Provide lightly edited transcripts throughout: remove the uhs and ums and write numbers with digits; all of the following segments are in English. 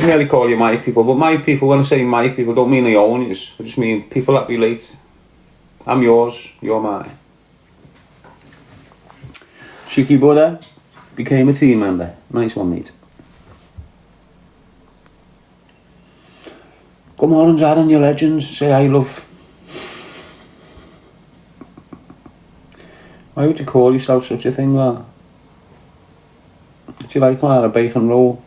I don't really call you my people, but my people, when I say my people, don't mean I own you. I just mean people that relate. I'm yours, you're mine. Cheeky brother became a team member. Nice one, mate. Come on, Darren, you legends. Say I love. Why would you call yourself such a thing, lad? Do you like a bacon roll?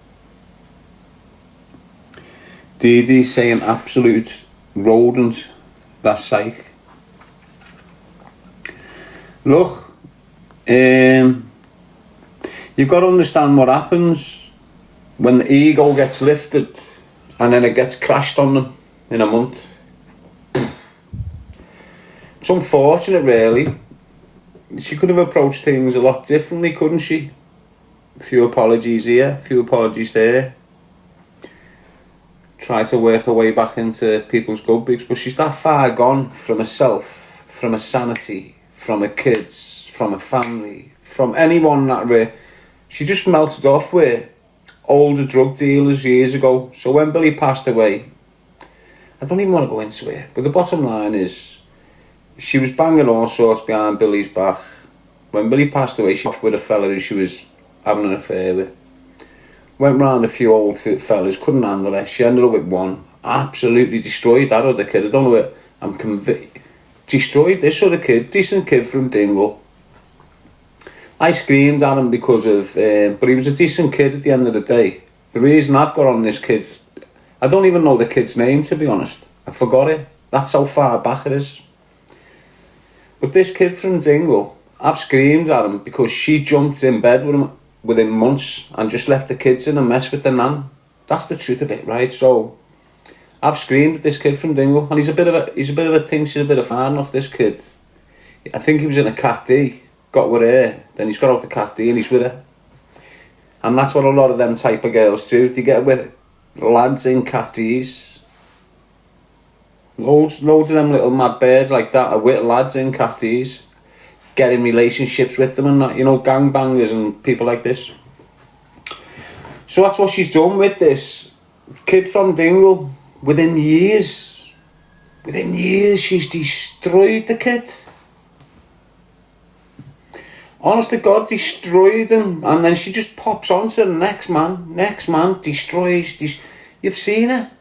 Dee Dee saying absolute rodent. That's psych. Look, you've got to understand what happens when the ego gets lifted and then it gets crashed on them in a month. It's unfortunate, really. She could have approached things a lot differently, couldn't she? A few apologies here, a few apologies there. Try to work her way back into people's good books, but she's that far gone from herself, from her sanity, from her kids, from her family, from anyone that she just melted off with older drug dealers years ago. So when Billy passed away, I don't even want to go into it, but the bottom line is she was banging all sorts behind Billy's back. When Billy passed away, she was off with a fella who she was having an affair with. Went round a few old fellas, couldn't handle it. She ended up with one. Absolutely destroyed that other kid. I don't know it. I'm convinced. Destroyed this other kid, decent kid from Dingle. I screamed at him because of, but he was a decent kid at the end of the day. The reason I've got on this kid, I don't even know the kid's name, to be honest. I forgot it. That's how far back it is. But this kid from Dingle, I've screamed at him because she jumped in bed with him within months and just left the kids in a mess with the nan. That's the truth of it, right? So I've screamed at this kid from Dingle, and he's a bit of a thing. She's a bit of a fan of this kid. I think he was in a Cat D, got with her, then he's got out the Cat D and he's with her. And that's what a lot of them type of girls do. They get with lads in Cat Ds. Loads of them little mad birds like that are with lads in Cat Ds, getting relationships with them and that, you know, gangbangers and people like this. So that's what she's done with this kid from Dingle. Within years, she's destroyed the kid. Honest to God, destroyed him. And then she just pops on to the next man, destroys. You've seen her.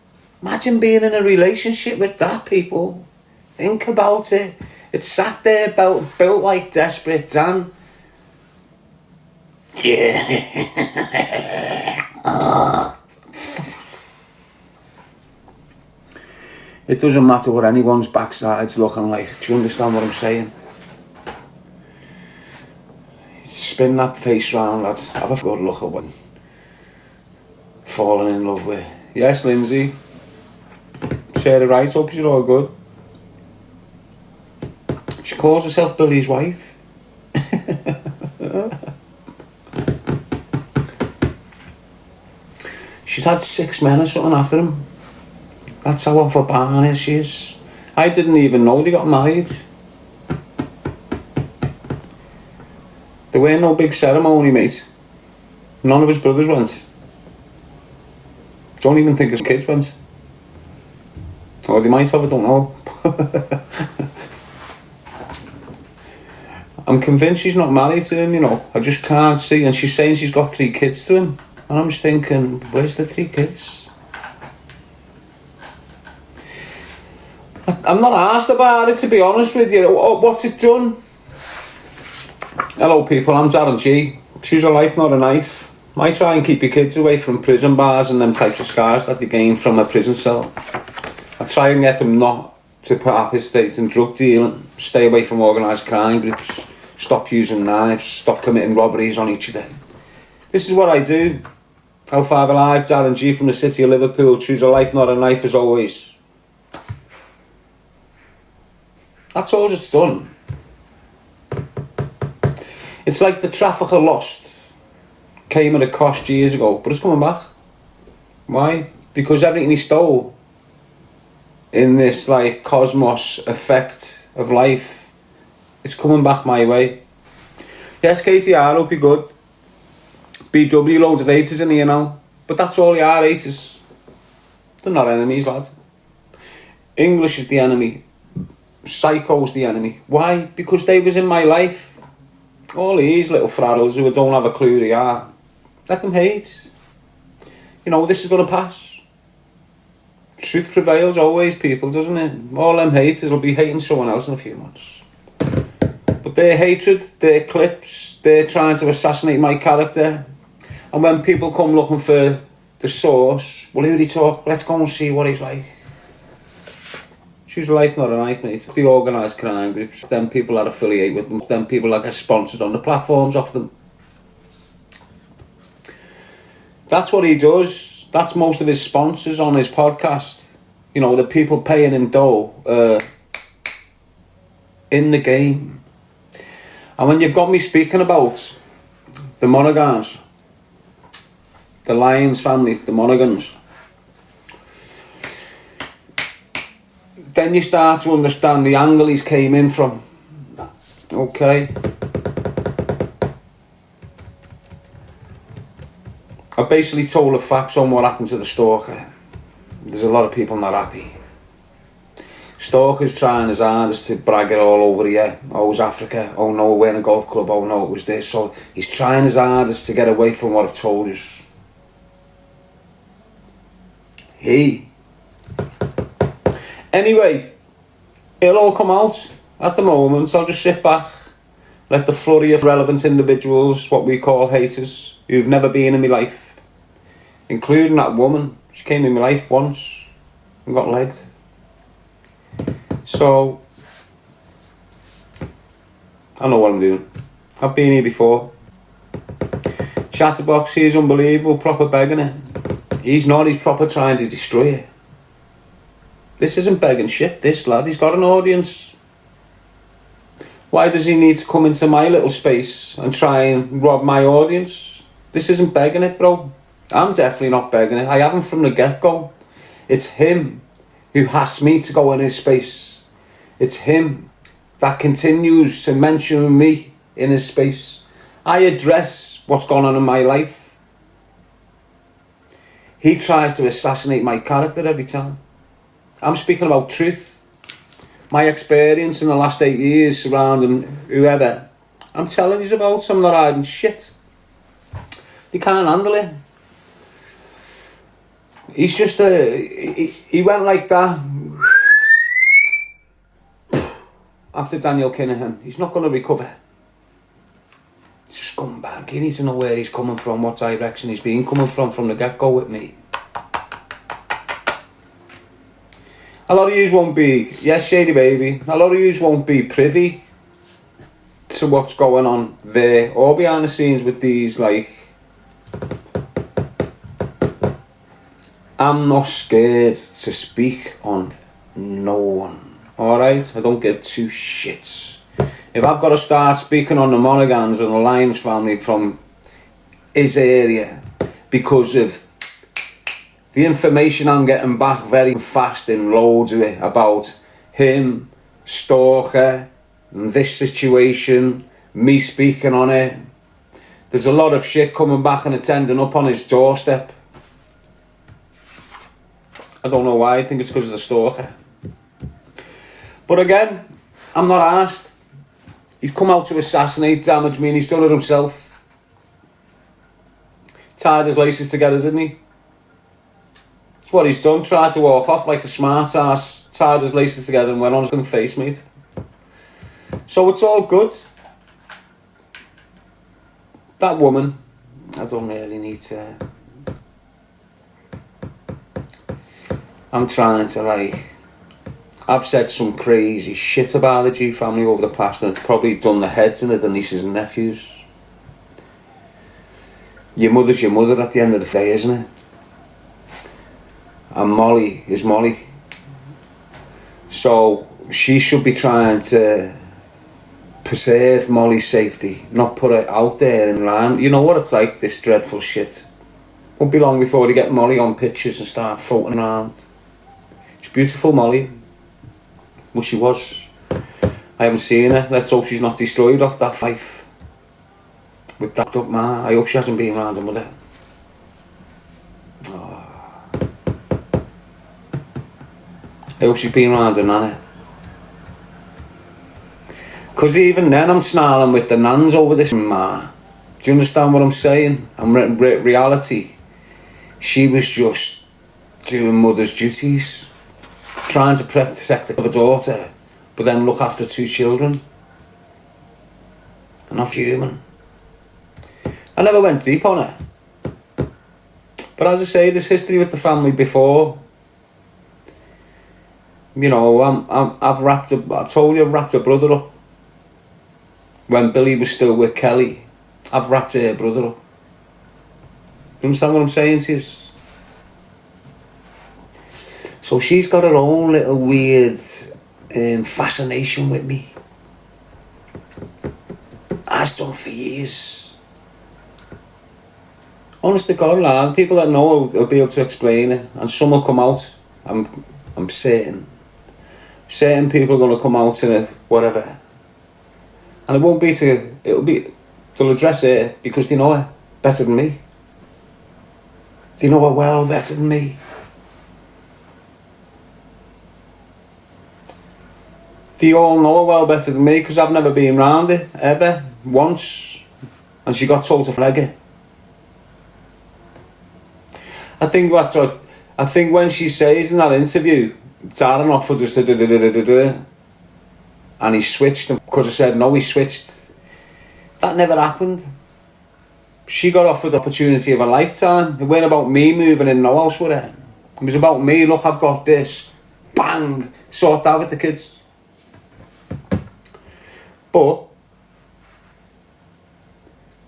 Imagine being in a relationship with that, people. Think about it. It's sat there built like Desperate Dan. Yeah. It doesn't matter what anyone's backside's looking like. Do you understand what I'm saying? Spin that face round, lads. Have a good look at one. Falling in love with. Yes, Lindsay. Sarah Wright, hope you're all good. She calls herself Billy's wife. She's had 6 men or something after him. That's how off her barn she is. I didn't even know they got married. There weren't no big ceremony, mate. None of his brothers went. Don't even think his kids went. Or they might have, I don't know. I'm convinced she's not married to him, you know. I just can't see. And she's saying she's got 3 kids to him. And I'm just thinking, where's the 3 kids? I'm not asked about it, to be honest with you. What's it done? Hello people, I'm Darren G. Choose a life, not a knife. Might try and keep your kids away from prison bars and them types of scars that they gain from a prison cell. I try and get them not to participate in drug dealing, stay away from organised crime groups, stop using knives, stop committing robberies on each other. This is what I do. L5 Alive, Darren G from the city of Liverpool. Choose a life, not a knife, as always. That's all it's done. It's like the trafficker lost. Came at a cost years ago, but it's coming back. Why? Because everything he stole in this like cosmos effect of life, it's coming back my way. Yes, KTR, hope you're good. BW, loads of haters in here now. But that's all they are, haters. They're not enemies, lad. English is the enemy. Psycho's the enemy. Why? Because they was in my life. All these little fraddles who don't have a clue who they are, let them hate. You know, this is going to pass. Truth prevails always, people, doesn't it? All them haters will be hating someone else in a few months. But their hatred, their clips, they're trying to assassinate my character. And when people come looking for the source, well, who do they talk? Let's go and see what he's like. Choose a life, not a knife, mate. The organised crime groups, them people that affiliate with them, them people that get sponsored on the platforms off them. That's what he does. That's most of his sponsors on his podcast. You know, the people paying him dough in the game. And when you've got me speaking about the Monagans, the Lyons family, the Monagans, then you start to understand the angle he's came in from. Okay. I basically told the facts on what happened to the stalker. There's a lot of people not happy. Stalker's trying his hardest to brag it all over here. Oh, it was Africa. Oh no, we're in a golf club. Oh no, it was this. So he's trying his hardest to get away from what I've told you. Anyway, it'll all come out. At the moment, I'll just sit back, let the flurry of relevant individuals, what we call haters, who've never been in my life, including that woman. She came in my life once and got legged. So, I know what I'm doing. I've been here before. Chatterbox, he's unbelievable, proper begging it. He's not, he's proper trying to destroy it. This isn't begging shit, this lad. He's got an audience. Why does he need to come into my little space and try and rob my audience? This isn't begging it, bro. I'm definitely not begging it. I haven't from the get-go. It's him who asked me to go in his space. It's him that continues to mention me in his space. I address what's gone on in my life. He tries to assassinate my character every time. I'm speaking about truth. My experience in the last 8 years surrounding whoever. I'm telling you about. I'm not hiding shit. He can't handle it. He's just he went like that after Daniel Kinahan. He's not going to recover. He's a scumbag. He needs to know where he's coming from, what direction he's been coming from the get-go with me. A lot of yous won't be, yes, Shady Baby, a lot of yous won't be privy to what's going on there or behind the scenes with these, like, I'm not scared to speak on no one, alright? I don't give two shits. If I've got to start speaking on the Monagans and the Lyons family from his area because of the information I'm getting back very fast in loads of it about him, Stalker, and this situation, me speaking on it. There's a lot of shit coming back and it's ending up on his doorstep. I don't know why, I think it's because of the Stalker. But again, I'm not arsed. He's come out to assassinate, damage me, and he's done it himself. Tied his laces together, didn't he? That's what he's done, tried to walk off like a smart ass, tied his laces together and went on his face, mate. So it's all good. That woman, I don't really need to... I'm trying to, like... I've said some crazy shit about the G family over the past, and it's probably done the heads in it, the nieces and nephews. Your mother's your mother at the end of the day, isn't it? And Molly is Molly. So she should be trying to preserve Molly's safety, not put it out there in line. You know what it's like, this dreadful shit. Won't be long before they get Molly on pictures and start floating around. She's beautiful, Molly. Well, she was. I haven't seen her. Let's hope she's not destroyed off that life. With that up, man. I hope she hasn't been around her mother. Oh. I hope she's been around her nanny. Because even then I'm snarling with the nans over this ma. Do you understand what I'm saying? And reality, she was just doing mother's duties, trying to protect her daughter, but then look after 2 children. They're not human. I never went deep on it. But as I say, there's history with the family before. You know, I told you I've wrapped her brother up. When Billy was still with Kelly, I've wrapped her brother up. You understand what I'm saying to you? So she's got her own little weird fascination with me. Has done for years. Honest to God, lad, people that know will be able to explain it, and some will come out. I'm certain. Certain people are going to come out in it, whatever. And it won't be they'll address it because they know her better than me. They know her well better than me. They all know her well better than me because I've never been round it, ever, once. And she got told to flag it. I think when she says in that interview, Darren offered us to and he switched, and because I said no, he switched. That never happened. She got offered the opportunity of a lifetime. It wasn't about me moving in no house with her. It was about me, look, I've got this. Bang! Sort out with the kids. But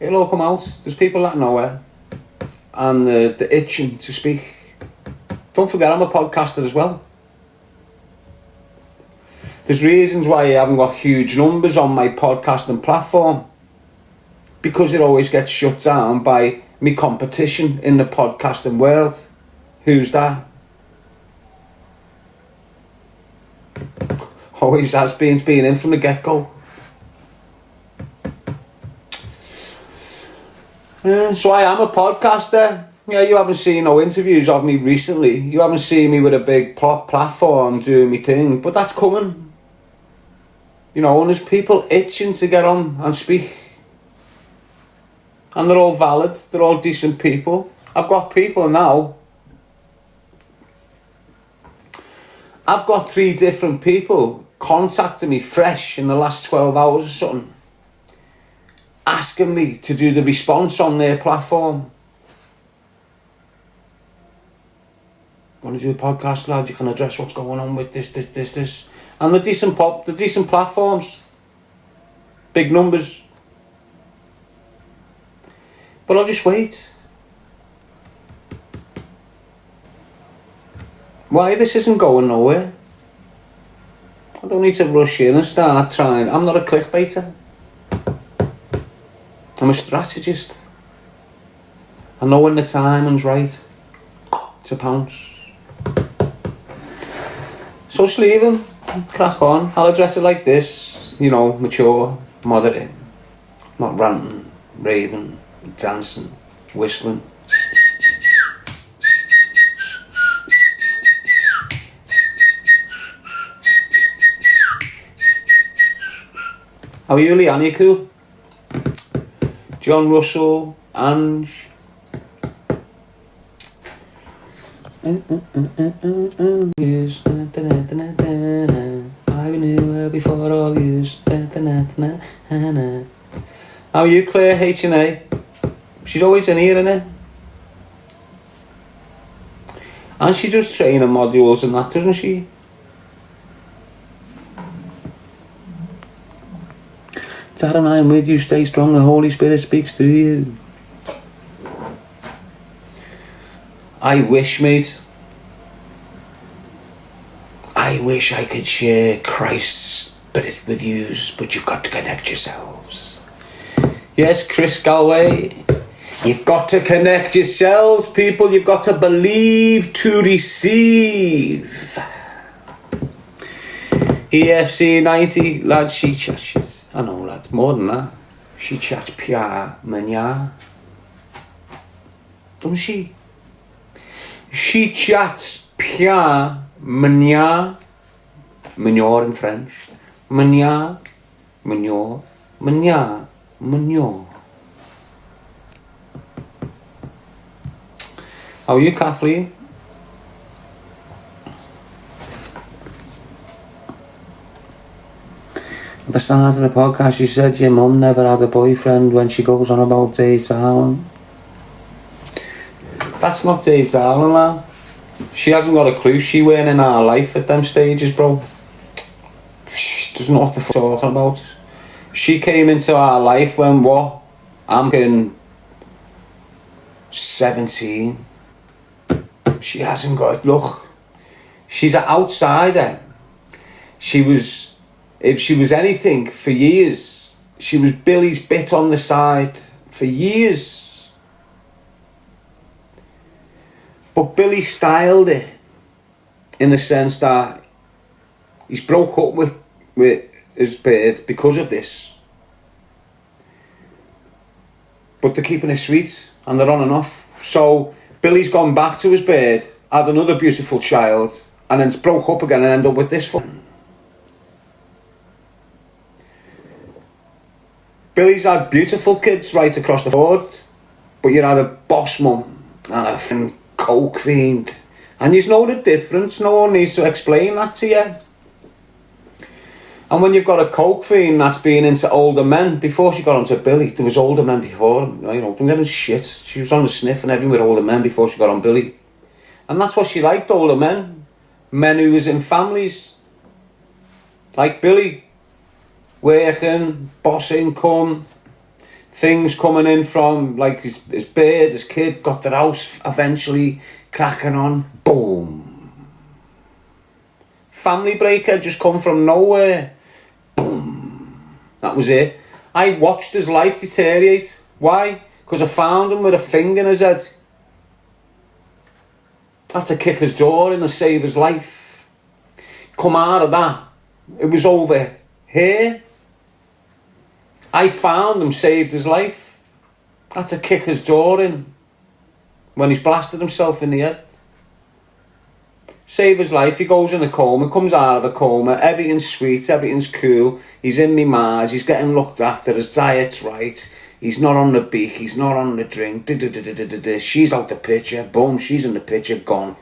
it'll all come out. There's people that know her. And the itching to speak. Don't forget, I'm a podcaster as well. There's reasons why I haven't got huge numbers on my podcasting platform. Because it always gets shut down by me competition in the podcasting world. Who's that? Always has been. It's been in from the get-go. So I am a podcaster. Yeah, you haven't seen no interviews of me recently. You haven't seen me with a big platform doing me thing. But that's coming. You know, and there's people itching to get on and speak. And they're all valid. They're all decent people. I've got people now. I've got 3 different people contacting me fresh in the last 12 hours or something. Asking me to do the response on their platform. Want to do a podcast, lad? You can address what's going on with this. And the decent platforms. Big numbers. But I'll just wait. Why this isn't going nowhere? I don't need to rush in and start trying. I'm not a clickbaiter. I'm a strategist. I know when the timing's right to pounce. So just leave him, crack on. I'll address it like this, you know, mature, moderate, not ranting, raving, dancing, whistling. How are you, Leanne? Are you cool? John Russell, Ange. I knew her before all yous. How are you, Claire H&A? She's always in here, innit? And she does training modules and that, doesn't she? Darren, I am with you, stay strong, the Holy Spirit speaks through you. I wish, mate. I wish I could share Christ's Spirit with you, but you've got to connect yourselves. Yes, Chris Galway. You've got to connect yourselves, people. You've got to believe to receive. EFC 90, lad, she chats shit. I know, lad, more than that. She chats pia mania. Doesn't she? She chats pia mania. Manure in French. Manure, manure, manure, manure. How are you, Kathleen? At the start of the podcast, you said your mum never had a boyfriend when she goes on about Dave Darwin. That's not Dave Darwin, lad. She hasn't got a clue. She weren't in our life at them stages, bro. She doesn't know what the fuck talking about. She came into our life when what? I'm getting 17. She hasn't got, look, she's an outsider. If she was anything for years, she was Billy's bit on the side for years. But Billy styled it in the sense that he's broke up with his bird because of this. But they're keeping it sweet and they're on and off. So Billy's gone back to his bird, had another beautiful child, and then broke up again and ended up with this one. Billy's had beautiful kids right across the board, but you had a boss mum and a f***ing coke fiend. And you know the difference, no one needs to explain that to you. And when you've got a coke fiend that's been into older men, before she got onto Billy, there was older men before him, you know, don't get in shit. She was on the sniff and everything with older men before she got on Billy. And that's what she liked, older men. Men who was in families. Like Billy. Working, boss income, things coming in from, like his bird, his kid, got their house eventually cracking on. Boom. Family breaker just come from nowhere. Boom. That was it. I watched his life deteriorate. Why? Because I found him with a finger in his head. Had to kick his door in and save his life. Come out of that. It was over here. I found him, saved his life. Had to kick his door in when he's blasted himself in the head. Save his life, he goes in a coma, comes out of a coma, everything's sweet, everything's cool, he's in me Mars, he's getting looked after, his diet's right, he's not on the beak, he's not on the drink, she's out the picture, boom, she's in the picture, gone.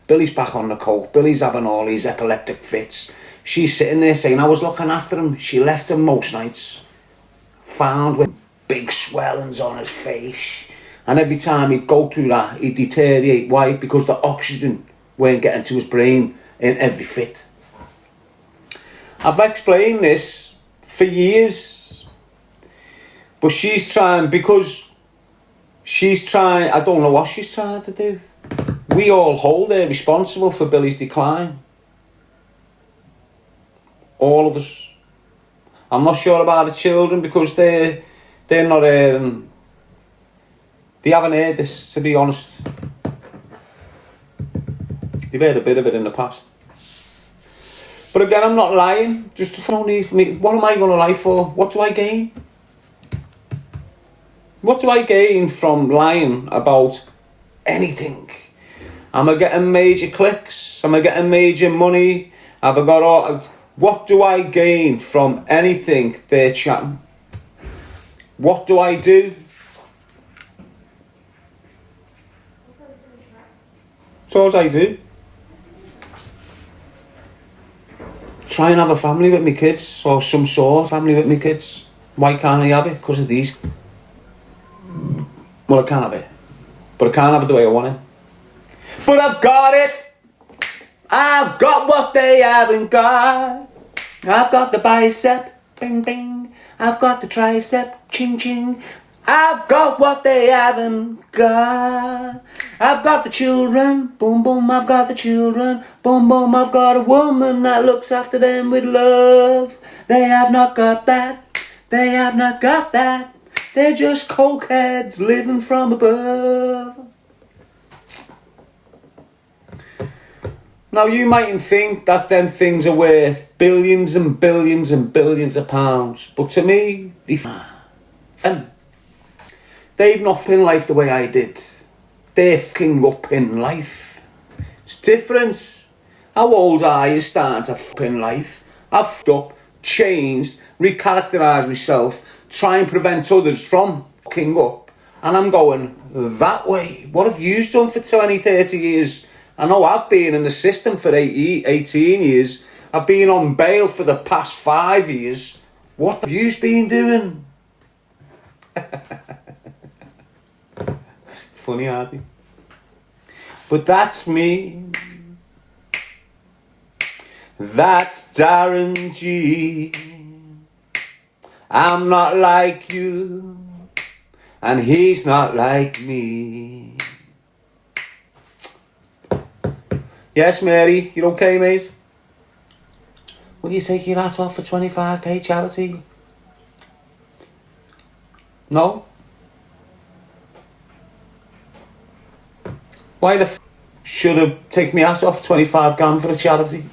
Billy's back on the coke, Billy's having all these epileptic fits. She's sitting there saying, I was looking after him, she left him most nights. Found with big swellings on his face, and every time he'd go through that he'd deteriorate. Why? Because the oxygen weren't getting to his brain in every fit. I've explained this for years, but she's trying, because she's trying, I don't know what she's trying to do. We all hold her responsible for Billy's decline, all of us. I'm not sure about the children because they're not they haven't heard this, to be honest. They've heard a bit of it in the past. But again, I'm not lying. Just no need for me. What am I going to lie for? What do I gain? What do I gain from lying about anything? Am I getting major clicks? Am I getting major money? Have I got all... What do I gain from anything they're chatting? What do I do? That's all I do. Try and have a family with my kids, or some sort of family with my kids. Why can't I have it? Because of these. Well, I can have it, but I can't have it the way I want it. But I've got it. I've got what they haven't got. I've got the bicep, bing bing. I've got the tricep, ching ching. I've got what they haven't got. I've got the children, boom boom. I've got the children, boom boom. I've got a woman that looks after them with love. They have not got that. They have not got that. They're just cokeheads living from above. Now you mightn't think that them things are worth billions and billions and billions of pounds, but to me, they've not been life the way I did. They're f***ing up in life. It's different. How old are you starting to fucking life? I've fucked up, changed, recharacterised myself, try and prevent others from fucking up. And I'm going that way. What have you done for 20, 30 years? I know I've been in the system for 18 years. I've been on bail for the past 5 years. What have you been doing? Funny, aren't you? But that's me. That's Darren G. I'm not like you, and he's not like me. Yes, Mary, you okay, mate? Will you take your hat off for 25k charity? No? Why the should have taken me hat off 25 grand for a charity?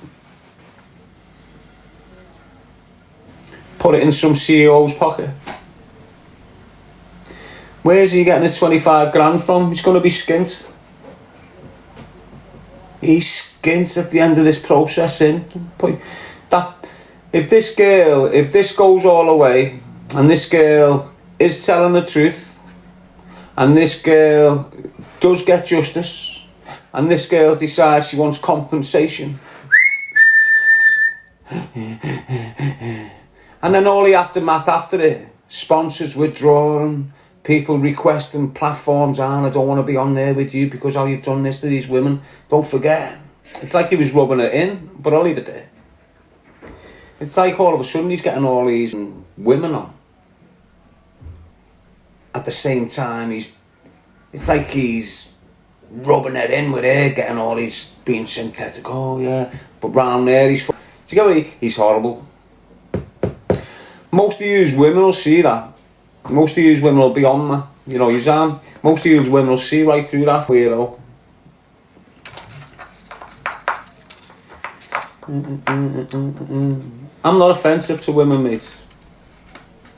Put it in some CEO's pocket. Where's he getting his 25 grand from? He's going to be skint. He's skint at the end of this process. If this goes all the way, and this girl is telling the truth, and this girl does get justice, and this girl decides she wants compensation, and then all the aftermath after it, sponsors withdrawing, people requesting platforms, and I don't want to be on there with you because how you've done this to these women. Don't forget. It's like he was rubbing it in, but I'll leave it there. It's like all of a sudden he's getting all these women on. At the same time, it's like he's rubbing it in with her, getting all these being synthetic. Oh yeah, but round there he's. Do you get what he's horrible. Most of you women will see that. Most of you women will be on that. You know, most of you women will see right through that weirdo. I'm not offensive to women, mate.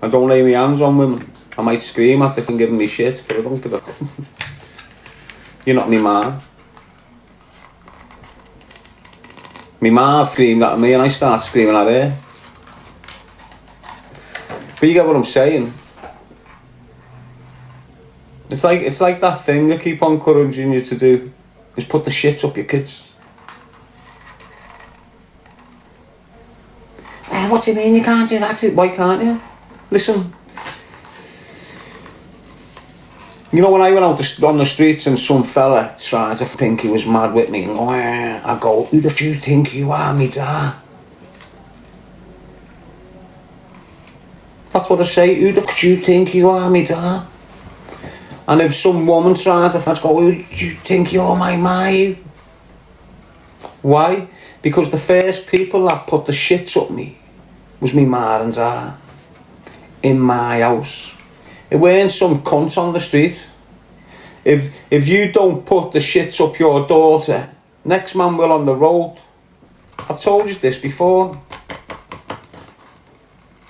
I don't lay my hands on women. I might scream at them and give them me shit, but I don't give a fuck. You're not me man. Me ma screamed at me and I start screaming at her. But you get what I'm saying. It's like that thing I keep on encouraging you to do, is put the shit up your kids. What do you mean you can't do that? Why can't you? Listen. You know when I went out on the streets and some fella tried to think he was mad with me and go, I go, who the you think you are, me dad? That's what I say, who the you think you are, me dad? And if some woman tried to go, who do you think you're, my ma? Why? Because the first people that put the shits up me was me ma and dad. In my house. It weren't some cunt on the street. If you don't put the shits up your daughter, next man will on the road. I've told you this before.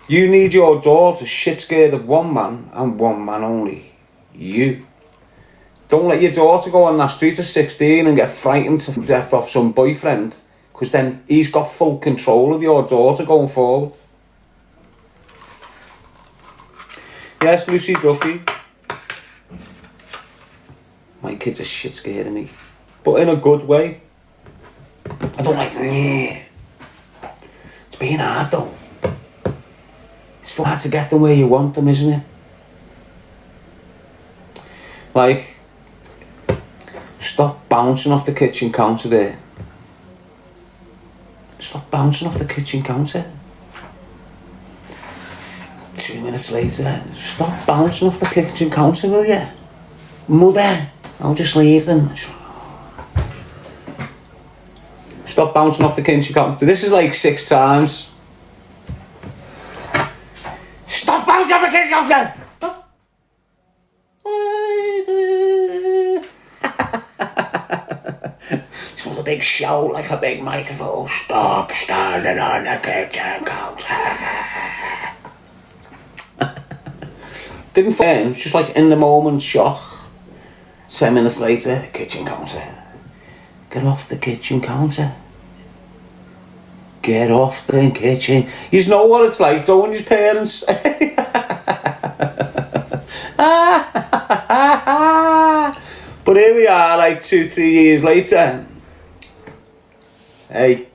You need your daughter shit scared of one man and one man only. You. Don't let your daughter go on that street at 16 and get frightened to death off some boyfriend, because then he's got full control of your daughter going forward. Yes, Lucy Duffy. My kids are shit scared of me. But in a good way. I don't like, it's being hard though. It's hard to get them where you want them, isn't it? Like, stop bouncing off the kitchen counter there. Stop bouncing off the kitchen counter. 2 minutes later, stop bouncing off the kitchen counter, will you? Mother, I'll just leave them. Stop bouncing off the kitchen counter. This is like 6 times. Stop bouncing off the kitchen counter! This was a big shout, like a big microphone. Stop standing on the kitchen counter. Didn't fail, it was just like in the moment shock. 10 minutes later, kitchen counter. Get off the kitchen counter. Get off the kitchen. You know what it's like, don't you, parents? But here we are, like 2-3 years later. Hey,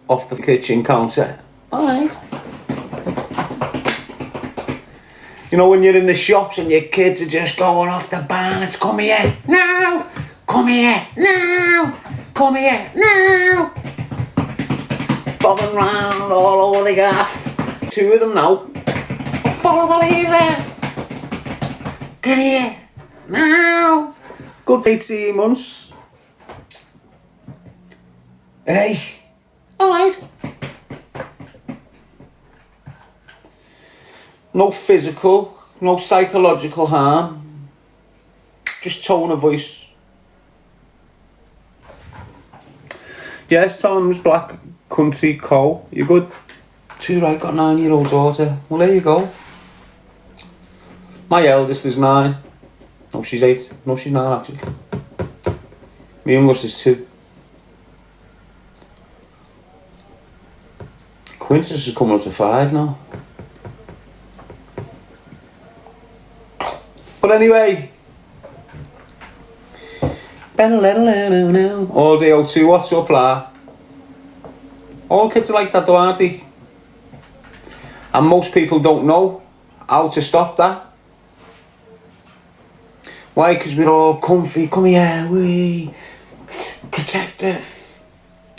off the kitchen counter. Alright. You know when you're in the shops and your kids are just going off the ban, it's come here, now, come here, now, come here, now. Bobbing round all over the gaff. 2 of them now. Follow the leader. Get here, now. Good 18 months. Hey, alright. No physical, no psychological harm. Just tone of voice. Yes, Tom's black country cow. You good? 2 right, got a 9-year-old daughter. Well, there you go. My eldest is 9. No, she's 8. No, she's 9 actually. My youngest is 2. Quintus is coming up to 5 now. But anyway, all day O2, what's up, la? All kids are like that though, aren't they? And most people don't know how to stop that. Why? Because we're all comfy, come here, we protective.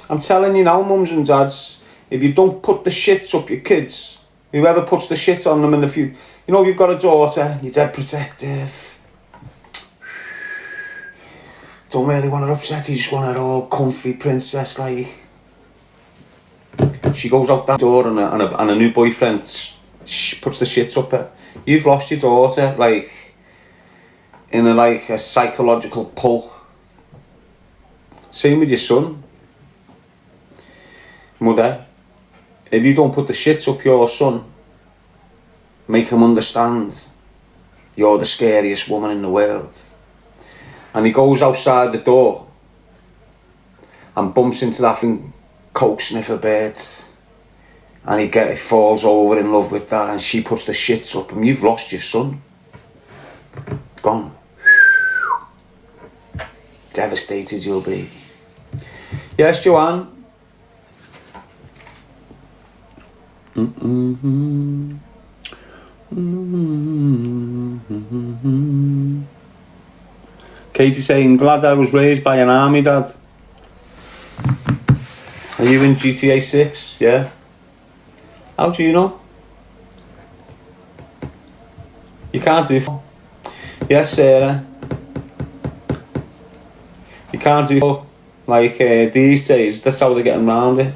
I'm telling you now, mums and dads, if you don't put the shits up your kids, whoever puts the shit on them in the future, you know, you've got a daughter, you're dead protective. Don't really want her upset, you just want her all comfy princess like. She goes out that door and a new boyfriend puts the shit up her. You've lost your daughter, like, in a psychological pull. Same with your son. Mother, if you don't put the shit up your son, make him understand you're the scariest woman in the world, and he goes outside the door and bumps into that thing, coke sniffer bird, and he falls over in love with that, and she puts the shits up him, you've lost your son. Gone. Devastated you'll be. Yes, Joanne? Katie saying, glad I was raised by an army dad. Are you in GTA 6? Yeah. How do you know? You can't do. Yes, Sarah. You can't do like these days. That's how they're getting around it.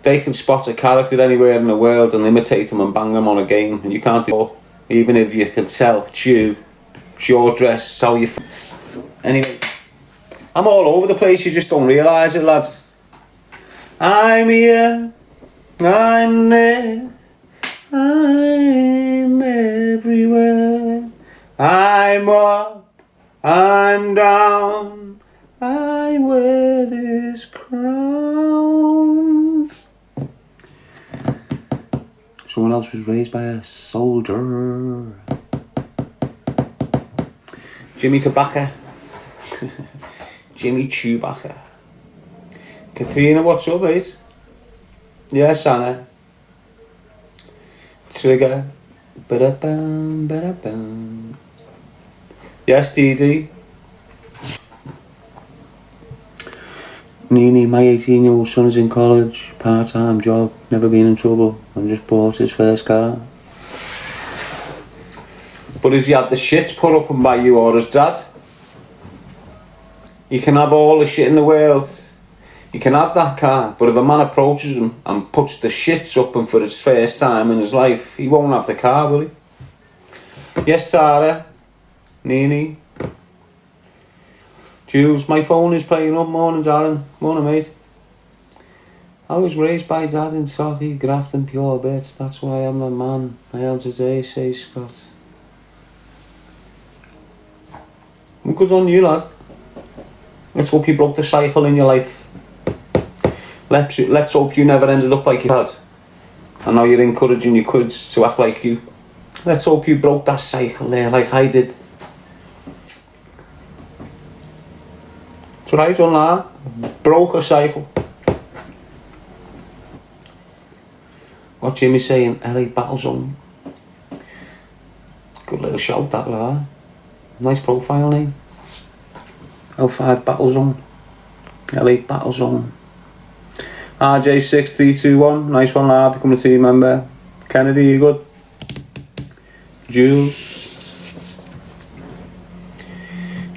They can spot a character anywhere in the world and imitate them and bang them on a game, and you can't do it. Even if you can tell, it's your dress, it's how you. Anyway, I'm all over the place. You just don't realise it, lads. I'm here. I'm there. I'm everywhere. I'm up. I'm down. I wear this crown. Someone else was raised by a soldier. Jimmy Tobacco. Jimmy Chewbacca. Katrina, what's up, mate? Yes, Anna. Trigger. Ba-da-bam, ba-da-bam. Yes, DD. Nini, my 18-year-old son is in college, part-time job, never been in trouble, and just bought his first car. But has he had the shit put up by you or his dad? You can have all the shit in the world, you can have that car, but if a man approaches him and puts the shits up him for his first time in his life, he won't have the car, will he? Yes, Sarah. Nini. Jules, my phone is playing up. Morning, Darren. Morning, mate. I was raised by dad in Socky, Grafton, pure bits. That's why I'm the man I am today, says Scott. Well, good on you, lad. Let's hope you broke the cycle in your life. Let's hope you never ended up like your dad. And now you're encouraging your kids to act like you. Let's hope you broke that cycle there like I did. That's what I done now. Broke a cycle. Got Jimmy saying LA Battle Zone. Good little shout that, lah. Nice profile name. L5 Battle Zone. LA Battle Zone. RJ6321. Nice one, lah. Become a team member. Kennedy, you good? Jules.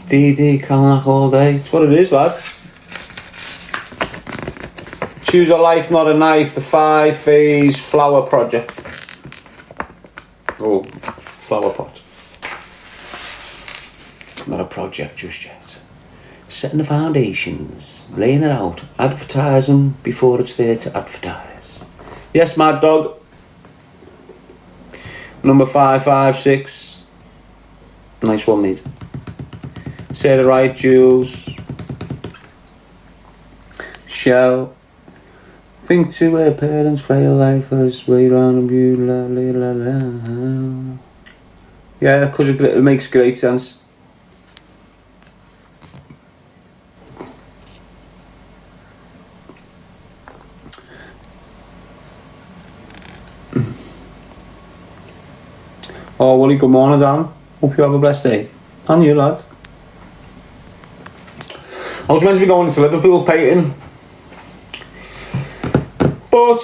DD Calnack all day. It's what it is, lad. Choose a life, not a knife. The 5-phase flower project. Oh, flower pot. Not a project just yet. Setting the foundations, laying it out, advertising before it's there to advertise. Yes, Mad Dog. Number 556. Nice one, mate. Say it right, Jules. Shell. Think to where parents fail life as way round and view la la la la. Yeah, because it makes great sense. Oh, Wally, good morning, Darren. Hope you have a blessed day. And you, lad. I was meant to be going to Liverpool painting, but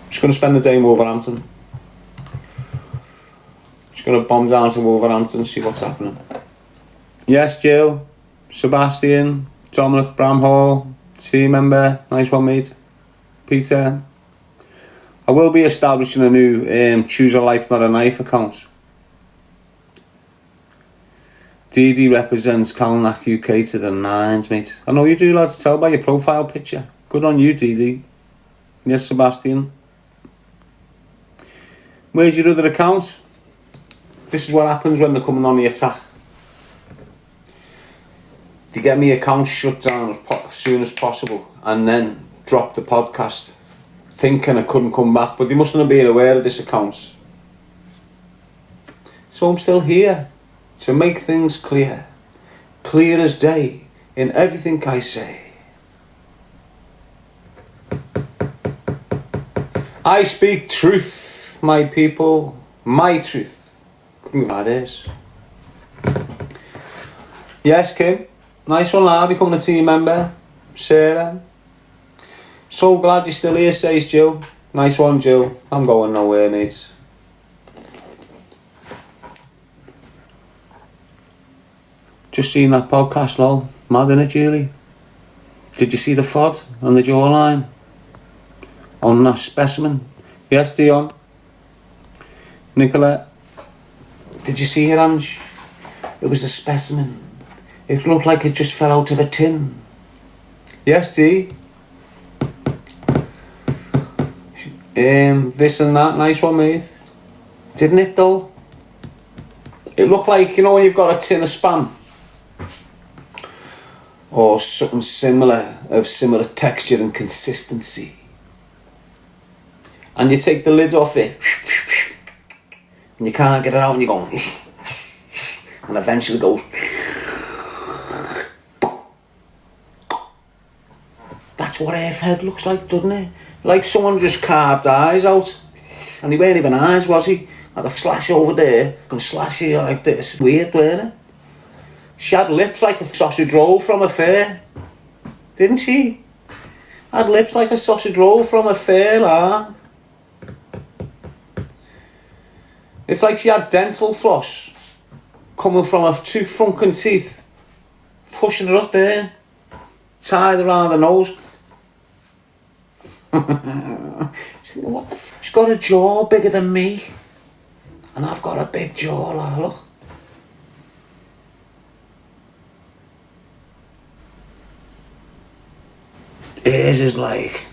just going to spend the day in Wolverhampton. Just going to bomb down to Wolverhampton, see what's happening. Yes, Jill, Sebastian, Dominic Bramhall, team member, nice one, mate. Peter. I will be establishing a new Choose a Life Not a Knife account. DD represents Calnack UK to the nines, mate. I know you do, lads, tell by your profile picture. Good on you, DD. Yes, Sebastian. Where's your other account? This is what happens when they're coming on the attack. They get me account shut down as soon as possible and then drop the podcast, thinking I couldn't come back, but they mustn't have been aware of this account. So I'm still here to make things clear as day in everything I say. I speak truth, my people, my truth. Couldn't be bad is. Yes, Kim. Nice one, lad. Becoming a team member. Sarah. So glad you're still here, says Jill. Nice one, Jill. I'm going nowhere, mate. Just seen that podcast, lol. Mad, innit, Julie? Did you see the FOD on the jawline? On that specimen? Yes, Dion. Nicola. Did you see it, Ange? It was a specimen. It looked like it just fell out of a tin. Yes, D. This and that. Nice one, mate. Didn't it, though? It looked like, you know, when you've got a tin of Spam, or something similar, of similar texture and consistency, and you take the lid off it and you can't get it out and you go and eventually go. That's what Airhead looks like, doesn't it? Like someone just carved eyes out, and he weren't even eyes, was he? Had a slash over there and slash here like this. Weird, weren't it? She had lips like a sausage roll from a fair, didn't she? Had lips like a sausage roll from a fair, lah. It's like she had dental floss coming from her two funkin' teeth, pushing it up there, tied around the nose. What the f? She's got a jaw bigger than me, and I've got a big jaw, lah, look. Hers is like,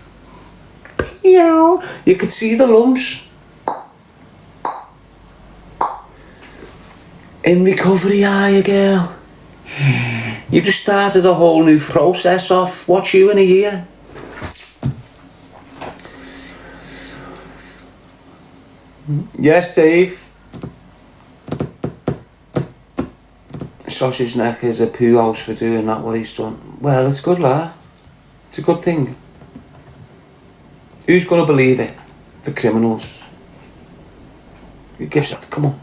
you know, you could see the lumps. In recovery, are you, girl? You just started a whole new process off. Watch you in a year. Yes, Dave. Sausage neck is a poo house for doing that, what he's done. Well, it's good, lad. It's a good thing. Who's going to believe it? The criminals. Who gives up? Come on.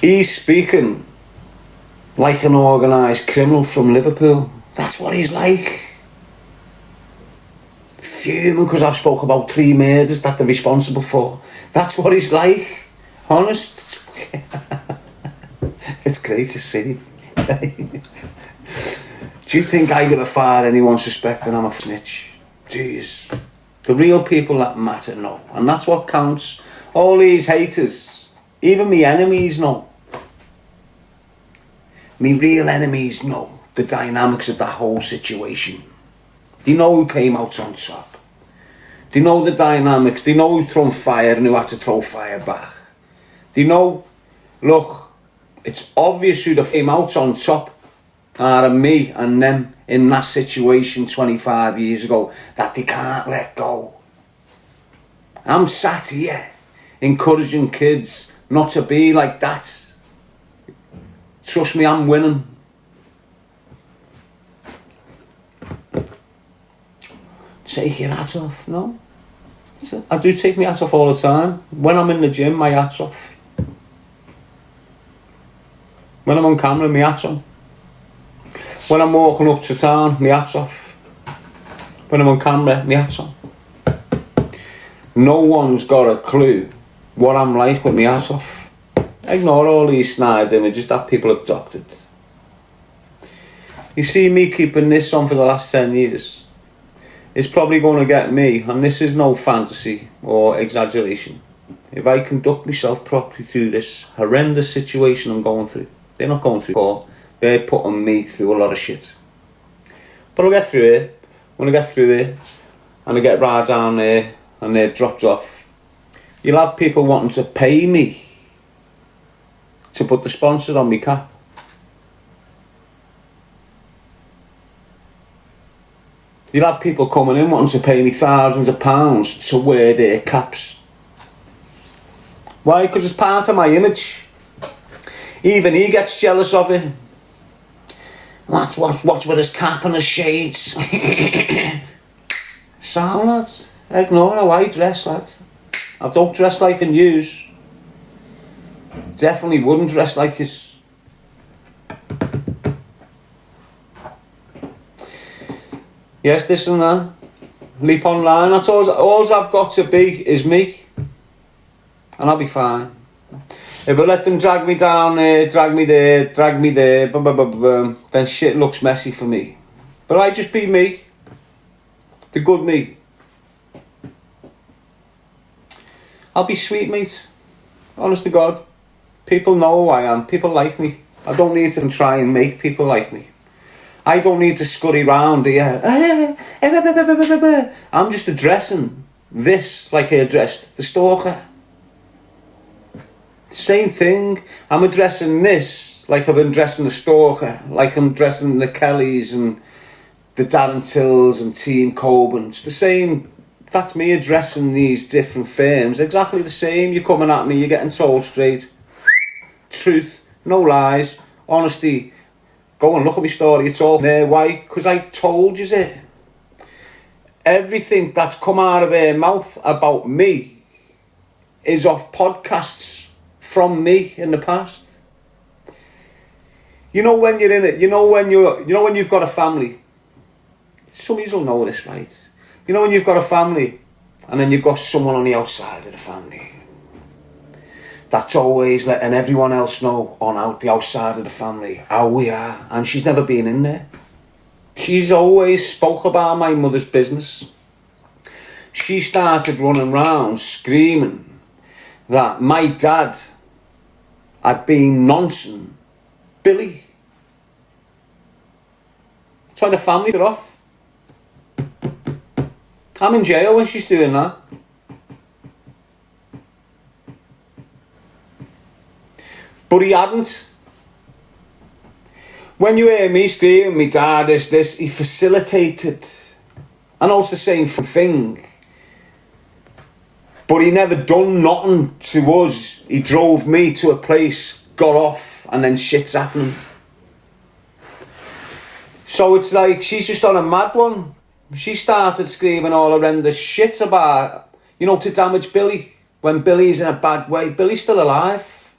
He's speaking like an organised criminal from Liverpool. That's what he's like. Fuming because I've spoke about 3 murders that they're responsible for. That's what he's like. Honest. It's great to see. Do you think I give a fire anyone suspecting I'm a snitch? Jeez. The real people that matter know. And that's what counts. All these haters, even me enemies know. Me real enemies know the dynamics of that whole situation. They know who came out on top. They know the dynamics. They know who threw fire and who had to throw fire back. They know, look, it's obvious who came out on top are me and them in that situation 25 years ago that they can't let go. I'm sat here encouraging kids not to be like that. Trust me, I'm winning. Take your hat off, no? I do take my hat off all the time. When I'm in the gym, my hat's off. When I'm on camera, my hat's on. When I'm walking up to town, my hat's off. When I'm on camera, my hat's on. No one's got a clue what I'm like with my hat off. Ignore all these snide images that people have doctored. You see me keeping this on for the last 10 years. It's probably going to get me, and this is no fantasy or exaggeration, if I conduct myself properly through this horrendous situation I'm going through. They're not going through it, they're putting me through a lot of shit. But I'll get through it. When I get through it, and I get right down there, and they're dropped off, you'll have people wanting to pay me to put the sponsor on my cap. You'll have people coming in wanting to pay me thousands of pounds to wear their caps. Why? Because it's part of my image. Even he gets jealous of it. What's with his cap and his shades? Sound, lad. Ignore how I dress, lad. I don't dress like the news. Definitely wouldn't dress like his. Yes, this and that. Leap online. That's all I've got to be is me. And I'll be fine. If I let them drag me down there, drag me there, then shit looks messy for me. But I just be me. The good me. I'll be sweet, mate. Honest to God. People know who I am. People like me. I don't need to try and make people like me. I don't need to scurry round here. I'm just addressing this like I addressed the stalker. Same thing. I'm addressing this like I've been addressing the stalker, like I'm addressing the Kellys and the Darren Tills and Team Cobans. The same. That's me addressing these different firms. Exactly the same. You're coming at me. You're getting told straight. Truth. No lies. Honesty. Go and look at my story. It's all there. Why? Because I told you it. Everything that's come out of their mouth about me is off podcasts from me in the past. You know when you're in it. You know when you've got a family. Some of you will know this, right? You know when you've got a family, and then you've got someone on the outside of the family that's always letting everyone else know on out the outside of the family how we are, and she's never been in there. She's always spoke about my mother's business. She started running around screaming that my dad had been nonsense Billy. That's why the family are off. I'm in jail when she's doing that. But he hadn't, When you hear me screaming, my dad is this, he facilitated. I know it's the same thing. But he never done nothing to us. He drove me to a place, got off, and then shit's happening. So it's like, she's just on a mad one. She started screaming all horrendous shit about, you know, to damage Billy. When Billy's in a bad way, Billy's still alive.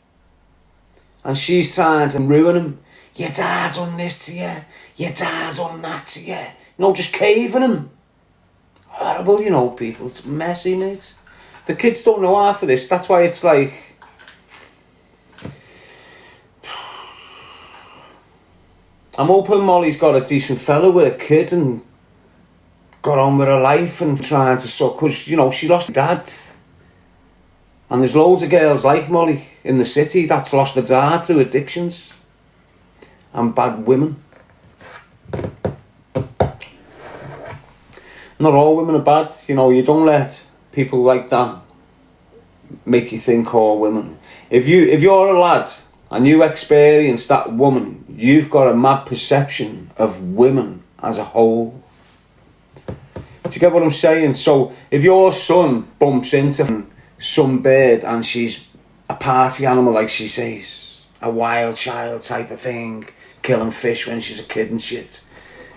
And she's trying to ruin him. Your dad's done this to you. Your dad's done that to you. You know, just caving him. Horrible, you know, people. It's messy, mate. The kids don't know half of this. That's why it's like... I'm hoping Molly's got a decent fella with a kid and got on with her life and trying to suck. Because, you know, she lost her dad. And there's loads of girls like Molly in the city that's lost their dad through addictions. And bad women. Not all women are bad. You know, you don't let people like that make you think all women. If you're a lad and you experience that woman, you've got a mad perception of women as a whole. Do you get what I'm saying? So if your son bumps into some bird and she's a party animal, like she says, a wild child type of thing, killing fish when she's a kid and shit.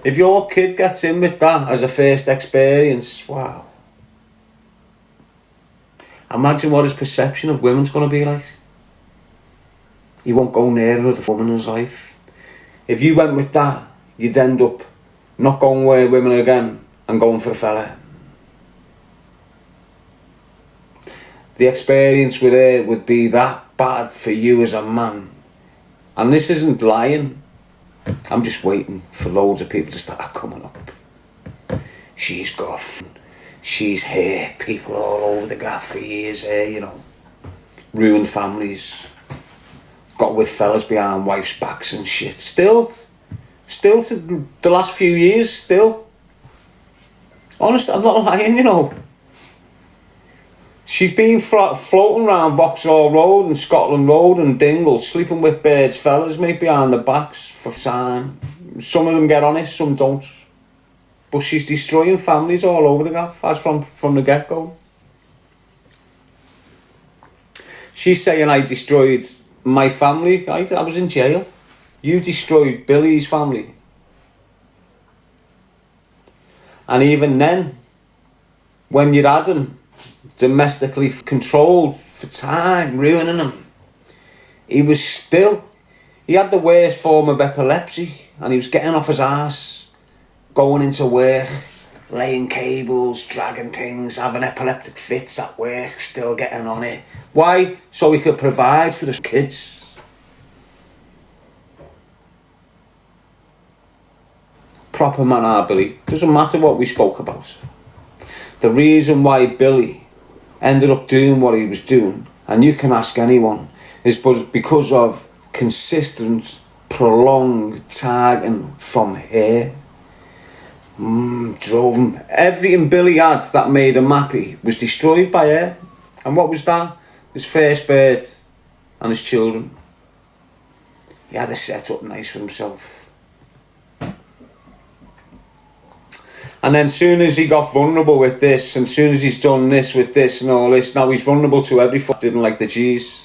If your kid gets in with that as a first experience, wow. Imagine what his perception of women's going to be like. He won't go near another woman in his life. If you went with that, you'd end up not going with women again and going for a fella. The experience with her would be that bad for you as a man. And this isn't lying. I'm just waiting for loads of people to start coming up. She's got... She's here, people all over the gaff for years here, you know. Ruined families. Got with fellas behind wives' backs and shit. Still to the last few years, still. Honest, I'm not lying, you know. She's been floating around Vauxhall Road and Scotland Road and Dingle, sleeping with birds, fellas, mate, behind the backs for time. Some of them get on it, some don't. But she's destroying families all over the gaff, as from the get-go. She's saying I destroyed my family. I was in jail. You destroyed Billy's family. And even then, when you'd had him domestically controlled for time, ruining him, he had the worst form of epilepsy, and he was getting off his arse, going into work, laying cables, dragging things, having epileptic fits at work, still getting on it. Why? So he could provide for his kids. Proper man, our Billy. Doesn't matter what we spoke about. The reason why Billy ended up doing what he was doing, and you can ask anyone, is because of consistent, prolonged tagging from her. Drove him. Everything Billy had that made him happy was destroyed by her. And what was that? His first bird and his children. He had to set up nice for himself. And then soon as he got vulnerable with this, and soon as he's done this with this and all this, now he's vulnerable to every fuck didn't like the G's.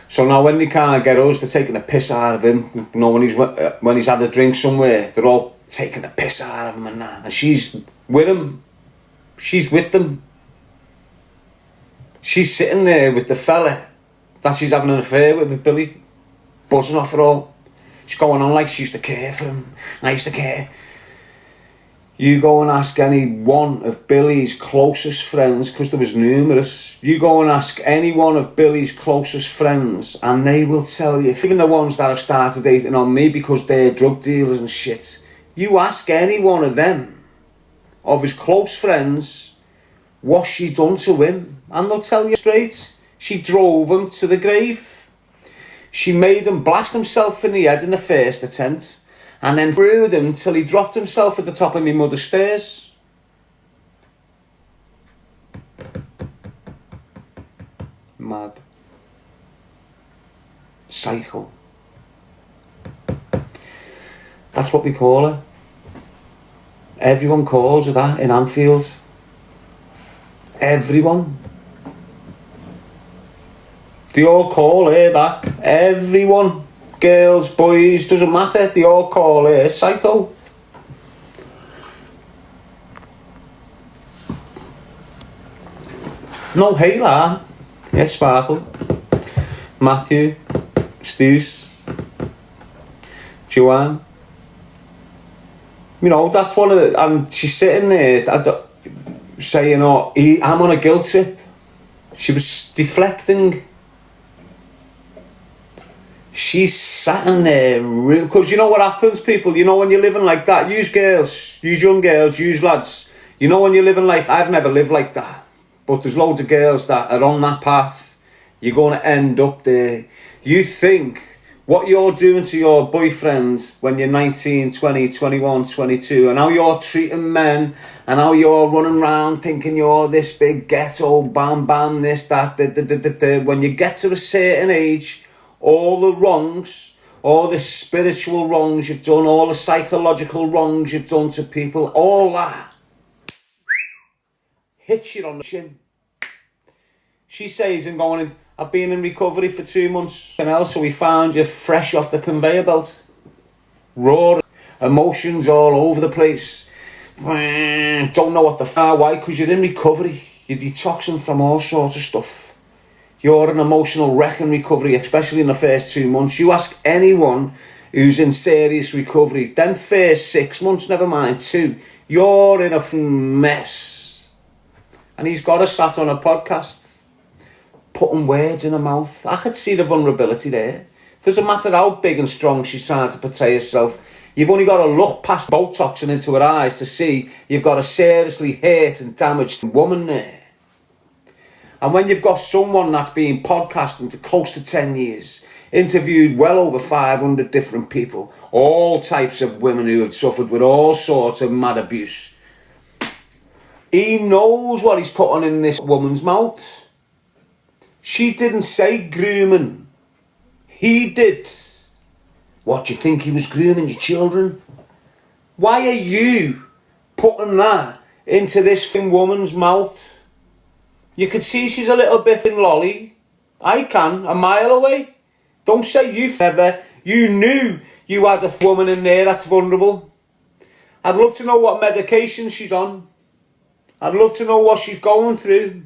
So now when they can't get us, they're taking the piss out of him. You know, when he's had a drink somewhere, they're all taking the piss out of him and that. And she's with him. She's with them. She's sitting there with the fella that she's having an affair with Billy, buzzing off it all. She's going on like she used to care for him. And I used to care. You go and ask any one of Billy's closest friends, because there was numerous. You go and ask any one of Billy's closest friends, and they will tell you, even the ones that have started dating on me because they're drug dealers and shit. You ask any one of them, of his close friends, what she done to him, and they'll tell you straight. She drove him to the grave. She made him blast himself in the head in the first attempt, and then threw him till he dropped himself at the top of my mother's stairs. Mad. Psycho. what we call her. Everyone calls her that in Anfield. Everyone. They all call her that. Everyone. Girls, boys, doesn't matter. They all call her psycho. No hate that. Yeah, Sparkle. Matthew. Stews. Joanne. You know, that's one of the... And she's sitting there saying, oh, I'm on a guilt trip. She was deflecting. She's sat in there, because you know what happens, people? You know when you're living like that, use girls, use young girls, use lads. You know when you're living like, I've never lived like that, but there's loads of girls that are on that path. You're going to end up there. You think what you're doing to your boyfriend when you're 19, 20, 21, 22, and how you're treating men, and how you're running around thinking you're this big ghetto, bam, bam, this, that, when you get to a certain age, all the wrongs, all the spiritual wrongs you've done, all the psychological wrongs you've done to people, all that hits you on the chin. She says, I've been in recovery for 2 months, and also we found you fresh off the conveyor belt. Raw, emotions all over the place. Don't know what the why, because you're in recovery. You're detoxing from all sorts of stuff. You're an emotional wreck in recovery, especially in the first 2 months. You ask anyone who's in serious recovery, then first 6 months, never mind 2, you're in a mess. And he's got us sat on a podcast, putting words in her mouth. I could see the vulnerability there. Doesn't matter how big and strong she's trying to portray herself. You've only got to look past Botox and into her eyes to see you've got a seriously hurt and damaged woman there. And when you've got someone that's been podcasting for close to 10 years, interviewed well over 500 different people, all types of women who have suffered with all sorts of mad abuse, he knows what he's putting in this woman's mouth. She didn't say grooming. He did. What, do you think he was grooming your children? Why are you putting that into this woman's mouth? You could see she's a little bit in lolly. I can, a mile away. Don't say you never. You knew you had a woman in there that's vulnerable. I'd love to know what medication she's on. I'd love to know what she's going through.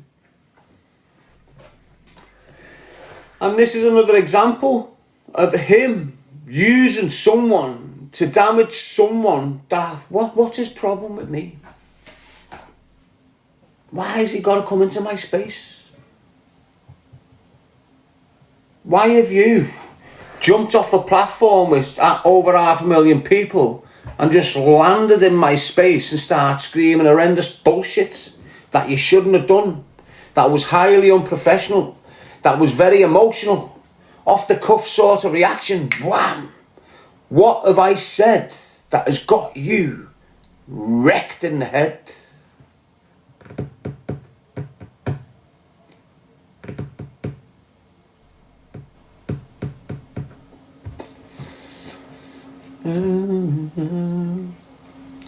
And this is another example of him using someone to damage someone. What's his problem with me? Why has he got to come into my space? Why have you jumped off a platform with over 500,000 people and just landed in my space and started screaming horrendous bullshit that you shouldn't have done, that was highly unprofessional, that was very emotional, off the cuff sort of reaction? Wham! What have I said that has got you wrecked in the head?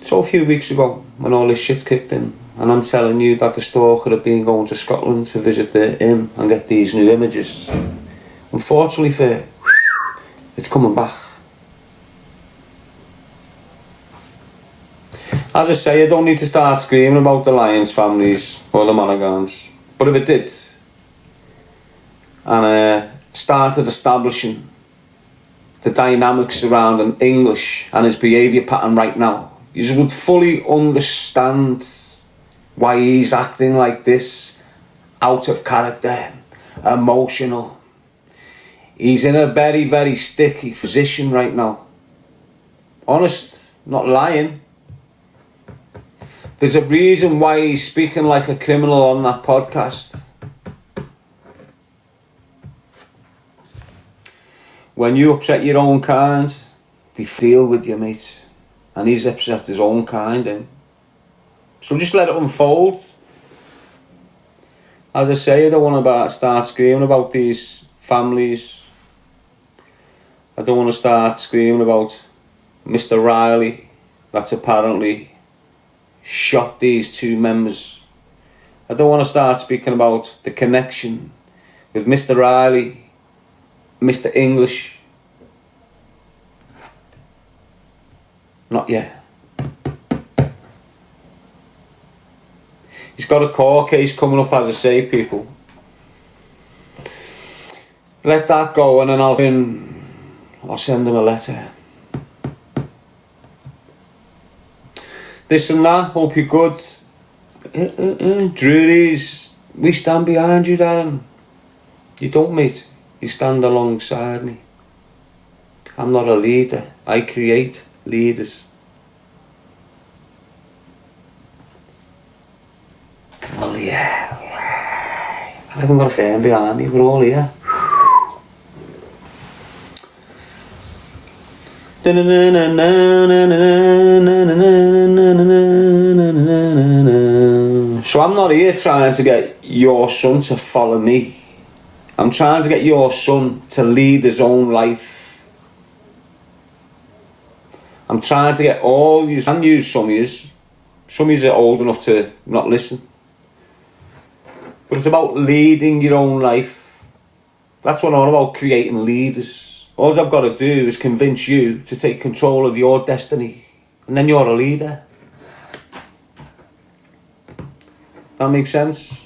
So a few weeks ago, when all this shit kicked in, and I'm telling you that the stalker had been going to Scotland to visit him and get these new images, unfortunately it's coming back. As I say, I don't need to start screaming about the Lions families or the Monaghans, but if it did, and started establishing the dynamics surrounding English and his behaviour pattern right now, you would fully understand why he's acting like this, out of character, emotional. He's in a very, very sticky position right now. Honest, not lying. There's a reason why he's speaking like a criminal on that podcast. When you upset your own kind, they deal with you, mate. And he's upset his own kind, and so just let it unfold. As I say, I don't want to start screaming about these families. I don't want to start screaming about Mr. Riley, that's apparently shot these two members. I don't want to start speaking about the connection with Mr. Riley, Mr. English. Not yet. He's got a court case coming up, as I say, people. Let that go, and then I'll send him a letter. This and that, hope you're good. Drury's, we stand behind you, Darren. You don't, mate. You stand alongside me. I'm not a leader. I create leaders. Well, yeah. I haven't got a firm behind me. We're all here. So I'm not here trying to get your son to follow me. I'm trying to get your son to lead his own life. I'm trying to get all you, and use some of you. Some of you are old enough to not listen. But it's about leading your own life. That's what I'm on about, creating leaders. All I've got to do is convince you to take control of your destiny. And then you're a leader. That makes sense?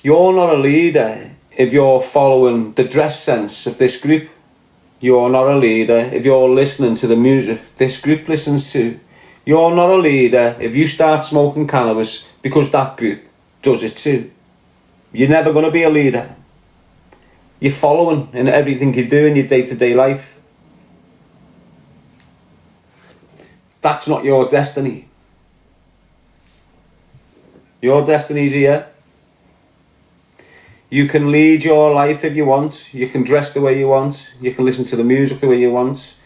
You're not a leader if you're following the dress sense of this group. You're not a leader if you're listening to the music this group listens to. You're not a leader if you start smoking cannabis because that group does it too. You're never going to be a leader. You're following in everything you do in your day-to-day life. That's not your destiny. Your destiny's here. You can lead your life if you want. You can dress the way you want. You can listen to the music the way you want.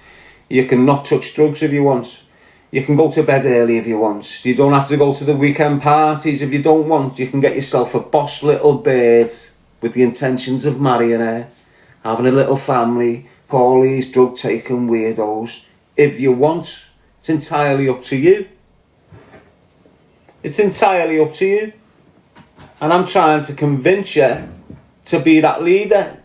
You can not touch drugs if you want. You can go to bed early if you want. You don't have to go to the weekend parties if you don't want. You can get yourself a boss little bird with the intentions of marrying her, having a little family, all these drug-taking weirdos. If you want, it's entirely up to you. It's entirely up to you. And I'm trying to convince you to be that leader.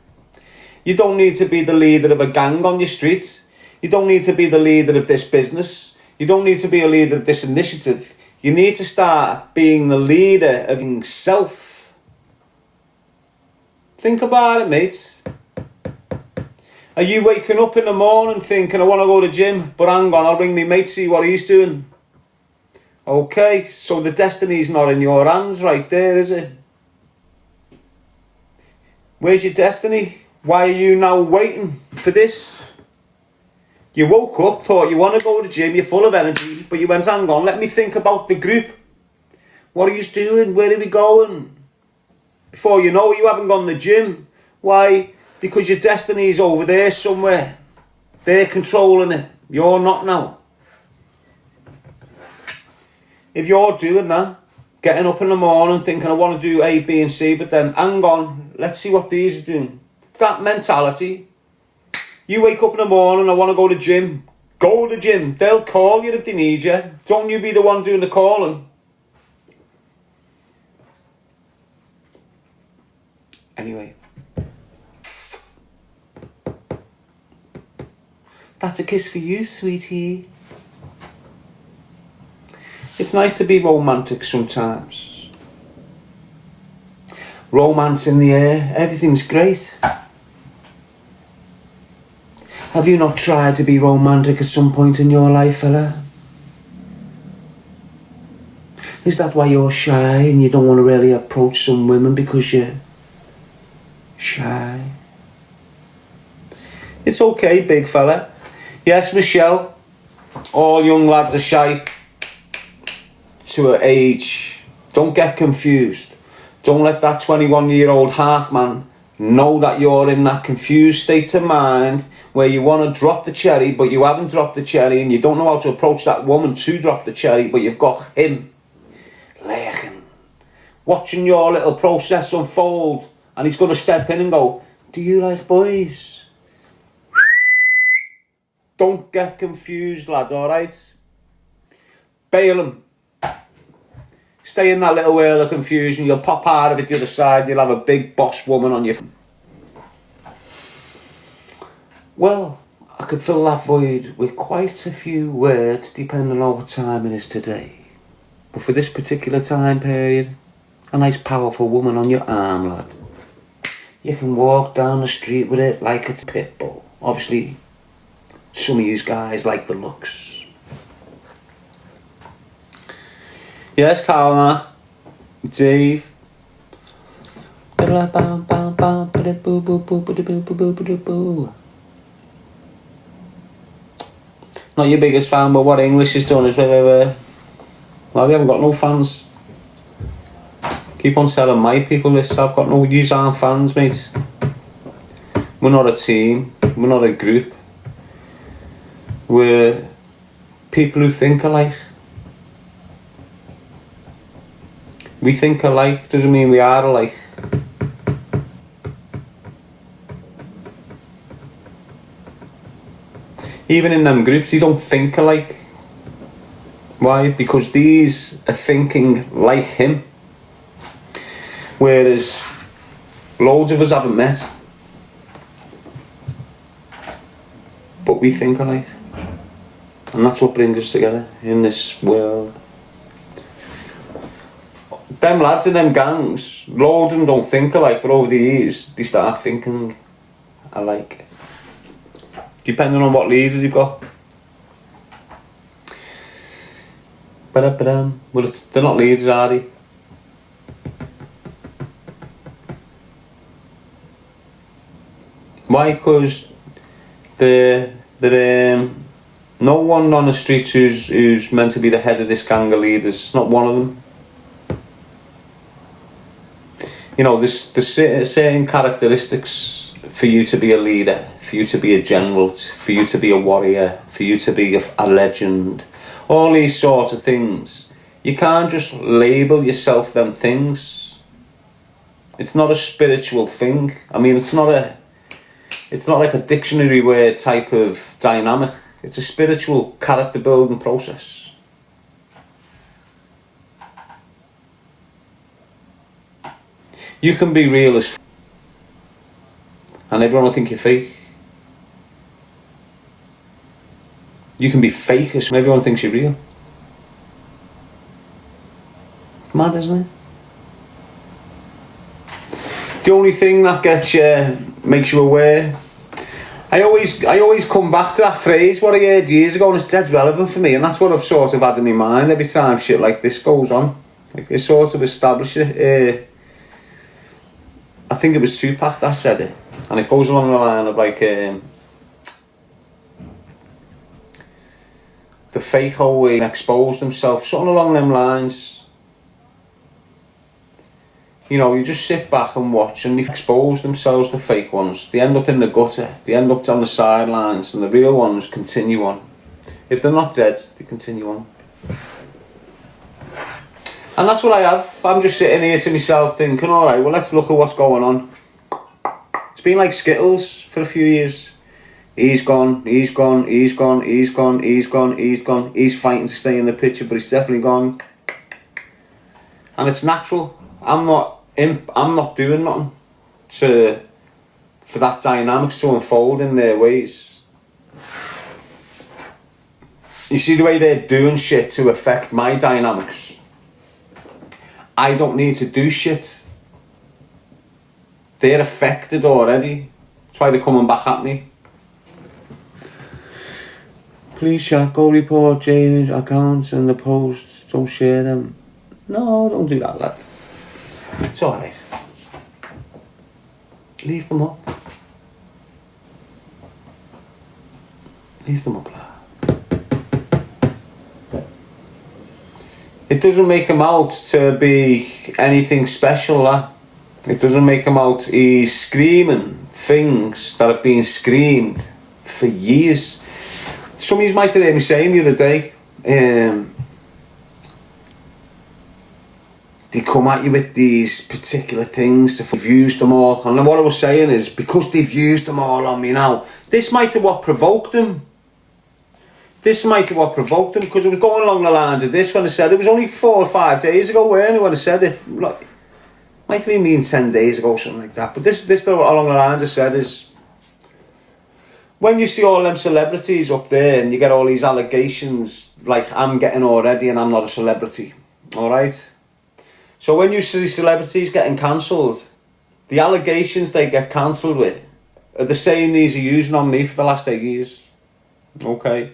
You don't need to be the leader of a gang on your street. You don't need to be the leader of this business. You don't need to be a leader of this initiative. You need to start being the leader of yourself. Think about it, mate. Are you waking up in the morning thinking, I want to go to the gym, but hang on, I'll ring me mate, see what he's doing? Okay, so the destiny's not in your hands right there, is it? Where's your destiny? Why are you now waiting for this? You woke up, thought you want to go to the gym, you're full of energy, but you went, hang on, let me think about the group. What are you doing? Where are we going? Before you know it, you haven't gone to the gym. Why? Because your destiny's over there somewhere. They're controlling it. You're not now. If you're doing that, getting up in the morning thinking I want to do A, B and C, but then hang on, let's see what these are doing. That mentality. You wake up in the morning, I want to go to the gym. Go to the gym. They'll call you if they need you. Don't you be the one doing the calling. Anyway. That's a kiss for you, sweetie. It's nice to be romantic sometimes. Romance in the air, everything's great. Have you not tried to be romantic at some point in your life, fella? Is that why you're shy and you don't want to really approach some women because you're shy? It's okay, big fella. Yes, Michelle, all young lads are shy to an age. Don't get confused. Don't let that 21-year-old half man know that you're in that confused state of mind where you want to drop the cherry but you haven't dropped the cherry and you don't know how to approach that woman to drop the cherry, but you've got him lurking, watching your little process unfold, and he's going to step in and go, do you like boys? Don't get confused, lad, alright? Bail him. Stay in that little whirl of confusion. You'll pop out of it the other side. You'll have a big boss woman on your... Well, I could fill that void with quite a few words, depending on what time it is today. But for this particular time period, a nice powerful woman on your arm, lad. You can walk down the street with it like it's a pit bull. Obviously, some of you guys like the looks. Yes, Carl, Dave. Not your biggest fan, but what English has done is well, they haven't got no fans. Keep on telling my people this. I've got no... Yous aren't fans, mate. We're not a team. We're not a group. We're people who think alike. We think alike doesn't mean we are alike. Even in them groups, you don't think alike. Why? Because these are thinking like him. Whereas loads of us haven't met. But we think alike. And that's what brings us together in this world. Them lads in them gangs, loads of them don't think alike, but over the years, they start thinking alike. Depending on what leader you've got. But they're not leaders, are they? Why? Because they're no one on the street who's meant to be the head of this gang of leaders. Not one of them. You know, there's certain characteristics for you to be a leader, for you to be a general, for you to be a warrior, for you to be a legend. All these sorts of things. You can't just label yourself them things. It's not a spiritual thing. I mean, it's not like a dictionary word type of dynamic. It's a spiritual character building process. You can be real as and everyone will think you're fake. You can be fake as and everyone thinks you're real. Mad, isn't it? The only thing that gets you, makes you aware. I always come back to that phrase what I heard years ago, and it's dead relevant for me, and that's what I've sort of had in my mind every time shit like this goes on. Like it sort of establishes it. I think it was Tupac that said it, and it goes along the line of like the fake always expose themselves, something along them lines. You know, you just sit back and watch and they expose themselves, the fake ones. They end up in the gutter, they end up on the sidelines, and the real ones continue on. If they're not dead, they continue on. And that's what I have. I'm just sitting here to myself thinking, alright, well, let's look at what's going on. It's been like Skittles for a few years. He's gone, he's gone, he's gone, he's gone, he's gone, he's gone. He's fighting to stay in the picture, but he's definitely gone. And it's natural. I'm not doing nothing for that dynamics to unfold in their ways. You see the way they're doing shit to affect my dynamics. I don't need to do shit. They're affected already. That's why they're coming back at me. Please check, go report James' accounts and the posts. Don't share them. No, don't do that, lad. It's alright. Leave them up. Leave them up, lad. It doesn't make him out to be anything special, lad. It doesn't make him out. He's screaming things that have been screamed for years. Some of you might have heard me saying the other day, they come at you with these particular things, they've used them all. And what I was saying is, because they've used them all on me now, this might have what provoked them. This might have what provoked him, because it was going along the lines of this when I said it was only 4 or 5 days ago, weren't it, when I said it? Like, might have been mean 10 days ago, something like that. But this along the lines I said is, when you see all them celebrities up there and you get all these allegations, like I'm getting already and I'm not a celebrity, alright? So when you see celebrities getting cancelled, the allegations they get cancelled with are the same these are using on me for the last 8 years. Okay?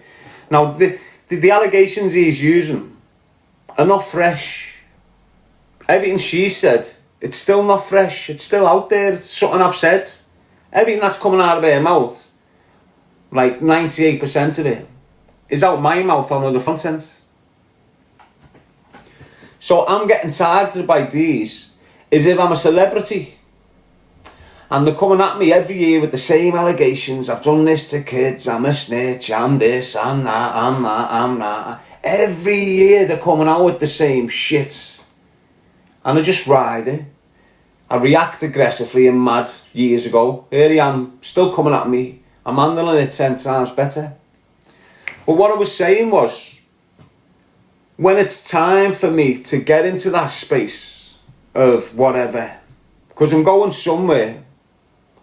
Now, the allegations he's using are not fresh. Everything she said, it's still not fresh. It's still out there. It's something I've said. Everything that's coming out of her mouth, like 98% of it, is out my mouth on other content. So I'm getting targeted by these as if I'm a celebrity. And they're coming at me every year with the same allegations. I've done this to kids, I'm a snitch, I'm this, I'm that, I'm that, I'm that. Every year they're coming out with the same shit. And I just ride it. I react aggressively and mad years ago. Here I am, still coming at me. I'm handling it 10 times better. But what I was saying was, when it's time for me to get into that space of whatever, because I'm going somewhere,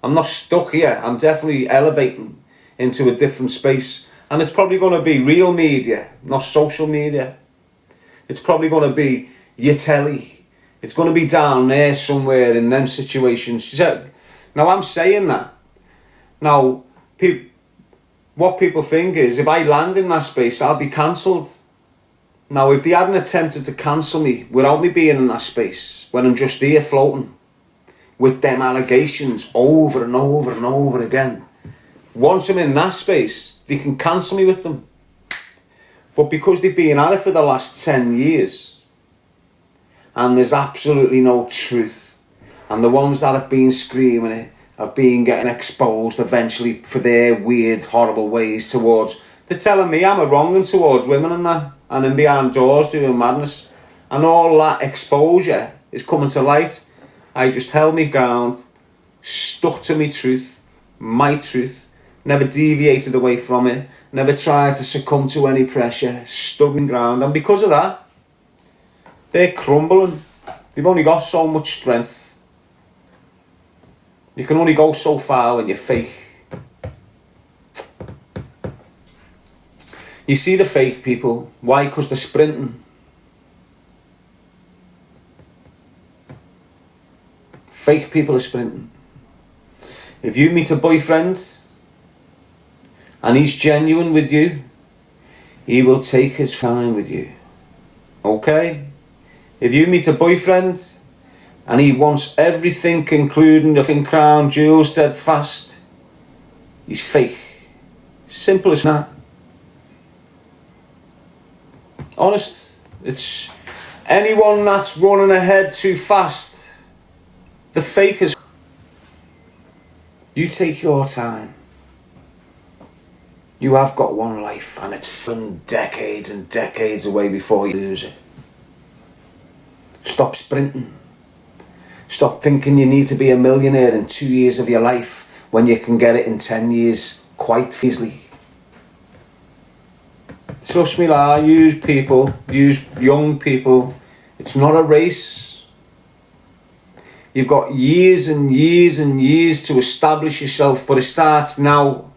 I'm not stuck here, I'm definitely elevating into a different space. And it's probably going to be real media, not social media. It's probably going to be your telly. It's going to be down there somewhere in them situations. Now I'm saying that. Now, what people think is, if I land in that space, I'll be cancelled. Now, if they hadn't attempted to cancel me without me being in that space, when I'm just here floating, with them allegations over and over and over again, once I'm in that space, they can cancel me with them. But because they've been at it for the last 10 years, and there's absolutely no truth, and the ones that have been screaming it have been getting exposed eventually for their weird, horrible ways towards, they're telling me I'm a wronging towards women and that, and in behind doors doing madness, and all that exposure is coming to light. I just held me ground, stuck to my truth, never deviated away from it, never tried to succumb to any pressure, stood my ground, and because of that, they're crumbling. They've only got so much strength. You can only go so far when you're fake. You see the fake people. Why? Because they're sprinting. Fake people are sprinting. If you meet a boyfriend and he's genuine with you, he will take his time with you. Okay? If you meet a boyfriend and he wants everything, including the crown jewels, steadfast, he's fake. Simple as that. Honest. It's anyone that's running ahead too fast, the fakers. You take your time. You have got one life, and it's from decades and decades away before you lose it. Stop sprinting. Stop thinking you need to be a millionaire in 2 years of your life when you can get it in 10 years quite easily. Trust me, use young people. It's not a race. You've got years and years and years to establish yourself, but it starts now.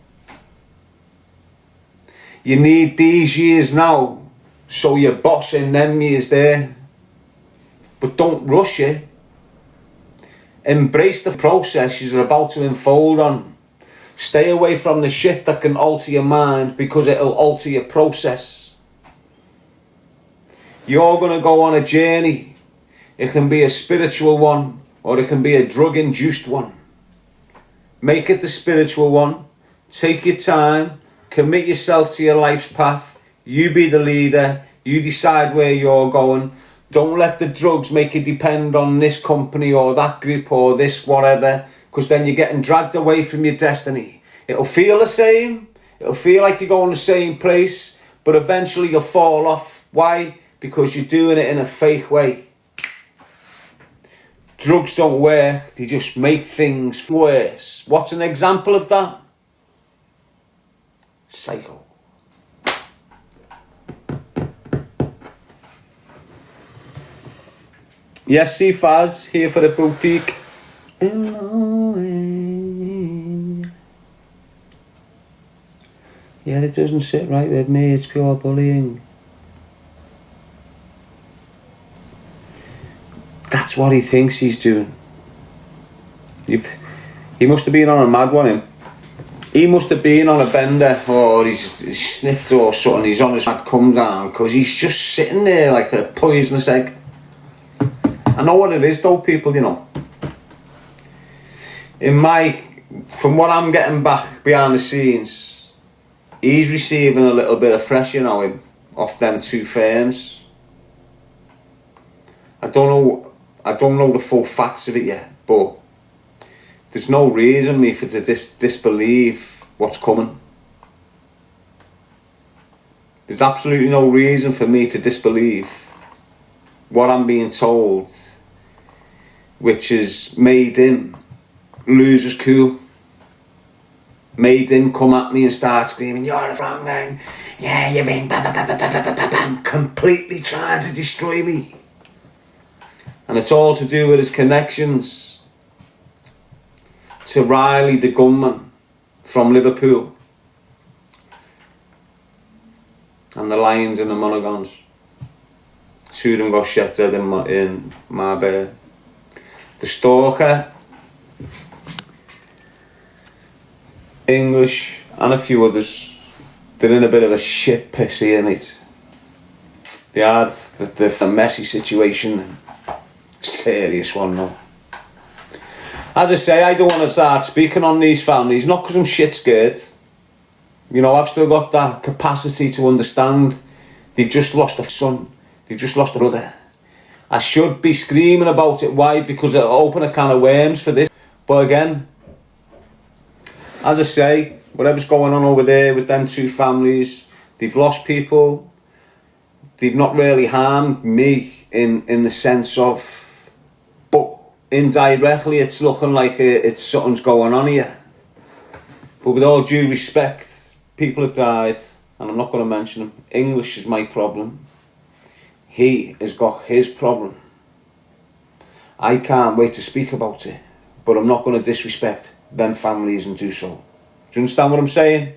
You need these years now, so you're bossing them years there. But don't rush it. Embrace the process you're about to unfold on. Stay away from the shit that can alter your mind, because it'll alter your process. You're going to go on a journey. It can be a spiritual one, or it can be a drug-induced one. Make it the spiritual one. Take your time. Commit yourself to your life's path. You be the leader. You decide where you're going. Don't let the drugs make you depend on this company or that group or this whatever, because then you're getting dragged away from your destiny. It'll feel the same. It'll feel like you're going the same place, but eventually you'll fall off. Why? Because you're doing it in a fake way. Drugs don't work, they just make things worse. What's an example of that? Psycho. Yes, see Faz, here for the boutique. Yeah, it doesn't sit right with me, it's pure bullying. That's what he thinks he's doing. He must have been on a mad one, him. He must have been on a bender, or he's sniffed or something, he's on his mad come down, because he's just sitting there like a poisonous egg. I know what it is though, people, you know. From what I'm getting back behind the scenes, he's receiving a little bit of fresh, you know, off them two firms. I don't know the full facts of it yet, but there's no reason me for to disbelieve what's coming. There's absolutely no reason for me to disbelieve what I'm being told, which has made him lose his cool, made him come at me and start screaming, "You're the wrong man, yeah, you've been completely trying to destroy me." And it's all to do with his connections to Riley the gunman from Liverpool and the Lions and the Monagons. Two of them got shot dead in Marbella. The stalker, English and a few others, they're in a bit of a shit piss here, mate. They had a messy situation. Serious one though. As I say, I don't want to start speaking on these families, not because I'm shit scared. You know, I've still got that capacity to understand they've just lost a son, they've just lost a brother. I should be screaming about it. Why? Because it'll open a can of worms for this. But again, as I say, whatever's going on over there with them two families, they've lost people. They've not really harmed me in the sense of, but indirectly it's looking like it's something's going on here. But with all due respect, people have died, and I'm not going to mention them. English is my problem. He has got his problem. I can't wait to speak about it, but I'm not going to disrespect them families and do so. Do you understand what I'm saying?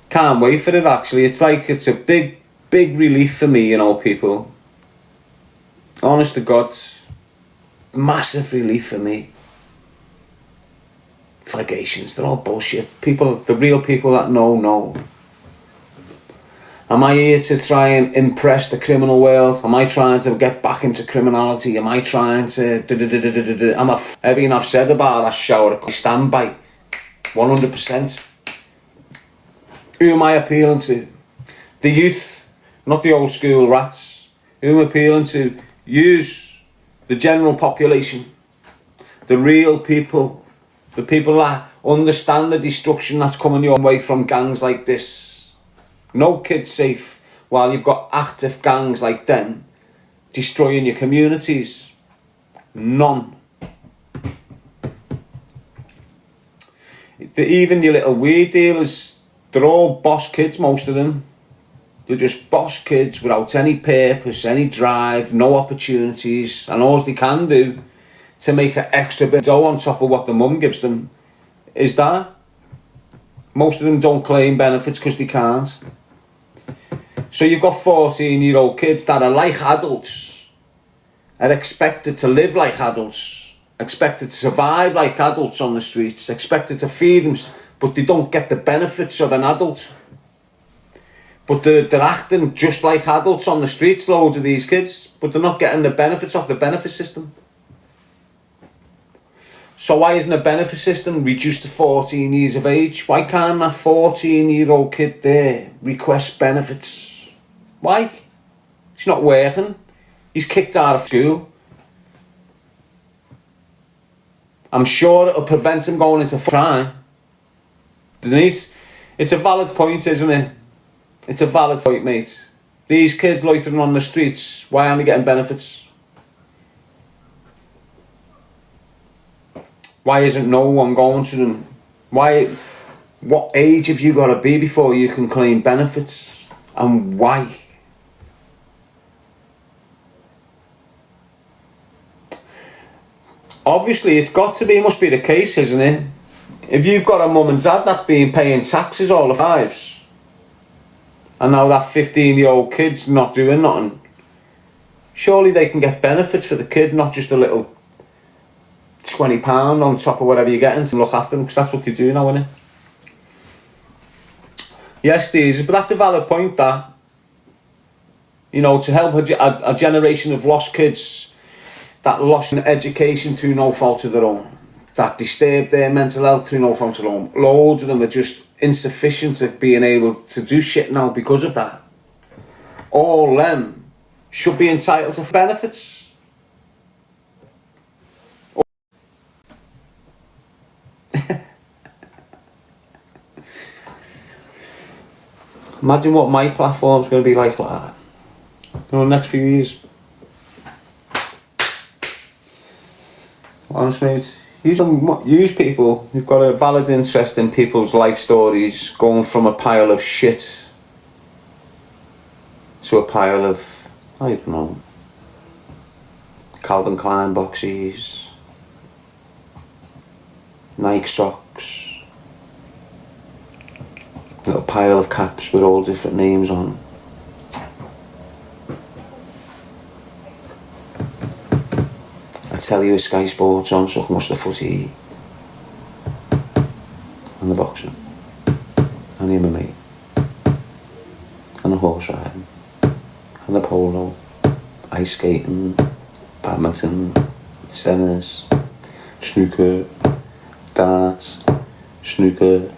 Can't wait for it actually. It's like it's a big relief for me, you know, people. Honest to God, massive relief for me. Allegations, they're all bullshit. People, the real people that know. Am I here to try and impress the criminal world? Am I trying to get back into criminality? Am I trying to everything I've said about that shower, I stand by 100%. Who am I appealing to? The youth, not the old school rats. Who am I appealing to? Use the general population, the real people, the people that understand the destruction that's coming your way from gangs like this. No kid's safe while you've got active gangs like them destroying your communities. None. Even your little weed dealers, they're all boss kids, most of them. They're just boss kids without any purpose, any drive, no opportunities, and all they can do to make an extra bit of dough on top of what the mum gives them is that. Most of them don't claim benefits because they can't. So you've got 14-year-old kids that are like adults, are expected to live like adults, expected to survive like adults on the streets, expected to feed them, but they don't get the benefits of an adult. But they're acting just like adults on the streets, loads of these kids, but they're not getting the benefits of the benefit system. So why isn't the benefit system reduced to 14 years of age? Why can't that 14-year-old kid there request benefits? Why? He's not working. He's kicked out of school. I'm sure it'll prevent him going into crime. Denise, it's a valid point, isn't it? It's a valid point, mate. These kids loitering on the streets, why aren't they getting benefits? Why isn't no one going to them? Why? What age have you got to be before you can claim benefits? And why? obviously it's got to be, must be the case, isn't it? If you've got a mum and dad that's been paying taxes all their lives, and now that 15-year-old kid's not doing nothing, surely they can get benefits for the kid, not just a little £20 on top of whatever you're getting to look after them, because that's what they do now, isn't it? Yes, these, but that's a valid point, that, you know, to help a generation of lost kids that lost education through no fault of their own, that disturbed their mental health through no fault of their own. Loads of them are just insufficient at being able to do shit now because of that. All them should be entitled to benefits. Imagine what my platform's going to be like that. You know, next few years. Honestly, mate, use people who've got a valid interest in people's life stories, going from a pile of shit to a pile of, I don't know, Calvin Klein boxes, Nike socks, a little pile of caps with all different names on. I tell you, a Sky Sports on, so much the footy and the boxing and the MMA and the horse riding and the polo, ice skating, badminton, tennis, snooker, darts, snooker,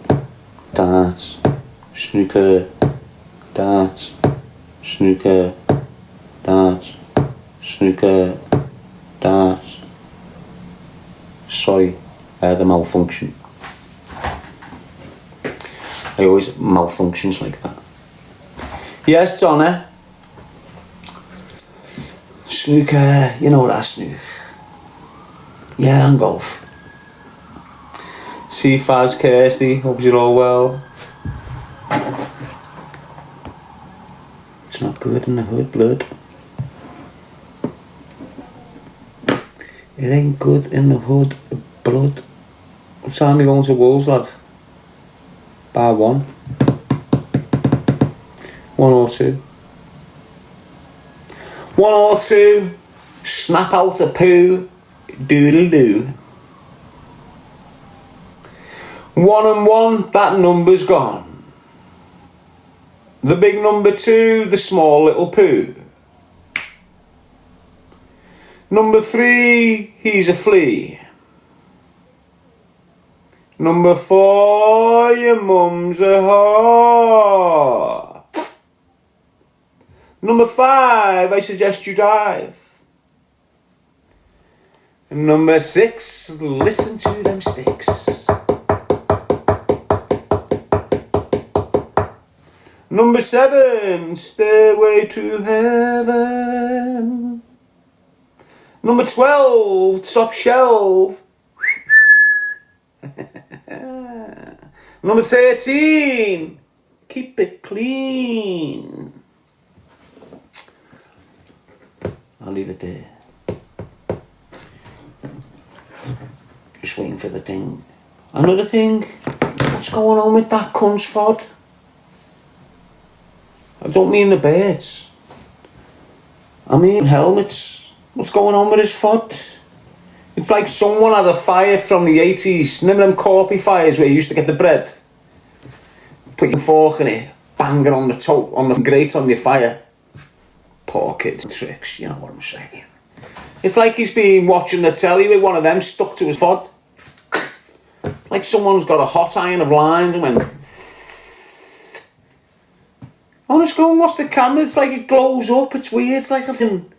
darts, snooker, darts, snooker, darts, snooker, darts. Sorry, I had a malfunction. I always malfunctions like that. Yes, Johnny. Snooker, you know what I snook. Yeah, and golf. See Faz, Kirsty, hope you're all well. It's not good in the hood, blood. It ain't good in the hood, blood. What time are you going to Wolves, lad? Bar 1? 1 or 2? 1 or 2? Snap out a poo, doodle doo. 1 and 1, that number's gone. The big number 2, the small little poo. Number 3, he's a flea. Number 4, your mum's a whore. Number 5, I suggest you dive. And number 6, listen to them sticks. Number 7, stairway to heaven. Number 12, top shelf. Number 13, keep it clean. I'll leave it there. Just waiting for the thing. Another thing, what's going on with that cunt's fod? I don't mean the birds. I mean helmets. What's going on with his fod? It's like someone had a fire from the 80s. Remember them corpy fires where you used to get the bread? Put your fork in it, bang it on the top, on the grate on your fire. Poor kid's tricks, you know what I'm saying. It's like he's been watching the telly with one of them stuck to his fod. Like someone's got a hot iron of lines and went... I just go and watch the camera, it's like it glows up, it's weird, it's like a thing.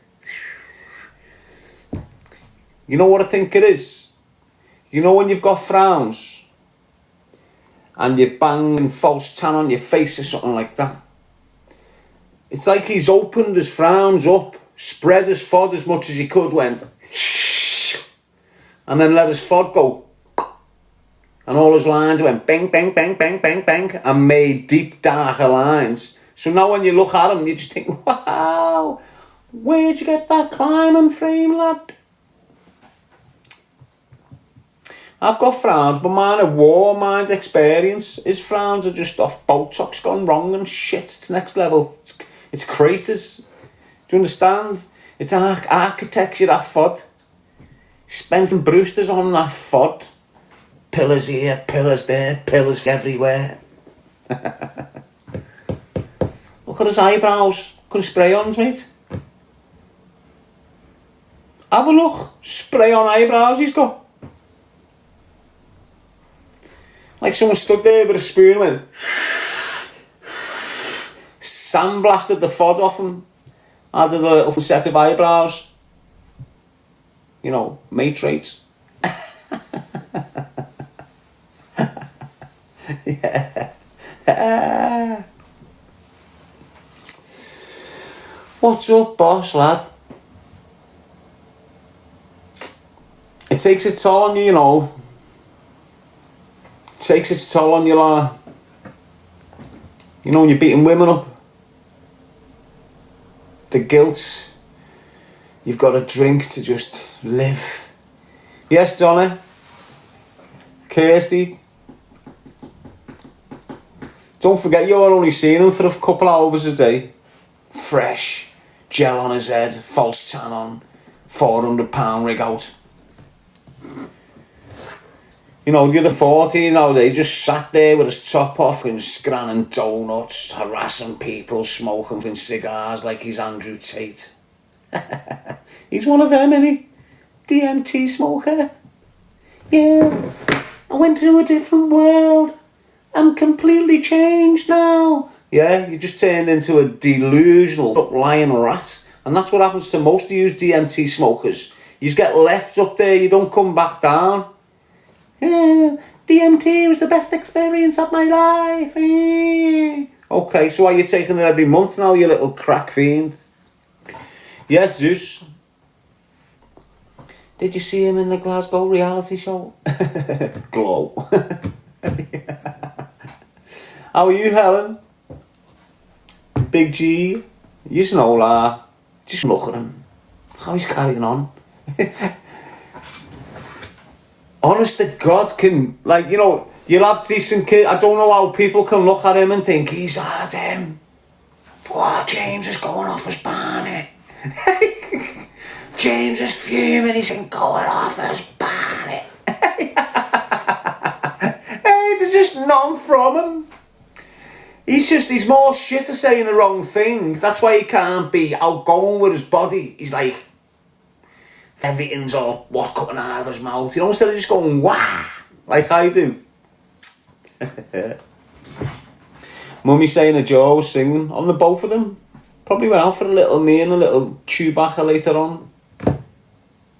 You know what I think it is? You know when you've got frowns and you've banged false tan on your face or something like that? It's like he's opened his frowns up, spread his fod as much as he could, went and then let his fod go. And all his lines went bang, bang, bang, bang, bang, bang, and made deep, darker lines. So now when you look at him, you just think, wow, where'd you get that climbing frame, lad? I've got frowns, but mine are war, mine's experience. His frowns are just off Botox gone wrong and shit. It's next level. It's craters. Do you understand? It's architecture, that FOD. Spent from Brewster's on that FOD. Pillars here, pillars there, pillars everywhere. Look at his eyebrows. Look at his spray-ons, mate. Have a look. Spray-on eyebrows he's got. Like someone stood there with a spoon and went sandblasted the FOD off him. Added a little set of eyebrows. You know, matrates. Yeah. What's up, boss, lad? It takes its toll on you, you know. It takes its toll on you, like. You know, when you're beating women up. The guilt. You've got to drink to just live. Yes, Johnny. Kirsty. Don't forget you're only seeing him for a couple hours a day. Fresh. Gel on his head. False tan on. £400 rig out. You know, the other 40 nowadays just sat there with his top off and scranning donuts, harassing people, smoking from cigars like he's Andrew Tate. He's one of them, isn't he? DMT smoker. Yeah, I went to a different world. I'm completely changed now. Yeah, you just turned into a delusional lying rat. And that's what happens to most of you DMT smokers. You just get left up there, you don't come back down. Yeah, DMT was the best experience of my life. Okay, so are you taking it every month now, you little crack fiend? Yes, Zeus. Did you see him in the Glasgow reality show? Glow. How are you, Helen? Big G. You know that. Just look at him. How he's carrying on. Honest to God, can, like, you know, you'll have decent kids. I don't know how people can look at him and think he's had him. What, James is going off his Barney. James is fuming, he's been going off his Barney. Hey, there's just none from him. He's more shit at saying the wrong thing. That's why he can't be outgoing with his body. He's like, everything's all what's coming out of his mouth. You know, instead of just going, wah, like I do. Mummy saying a Joe was singing on the both of them. Probably went out for a little me and a little Chewbacca later on.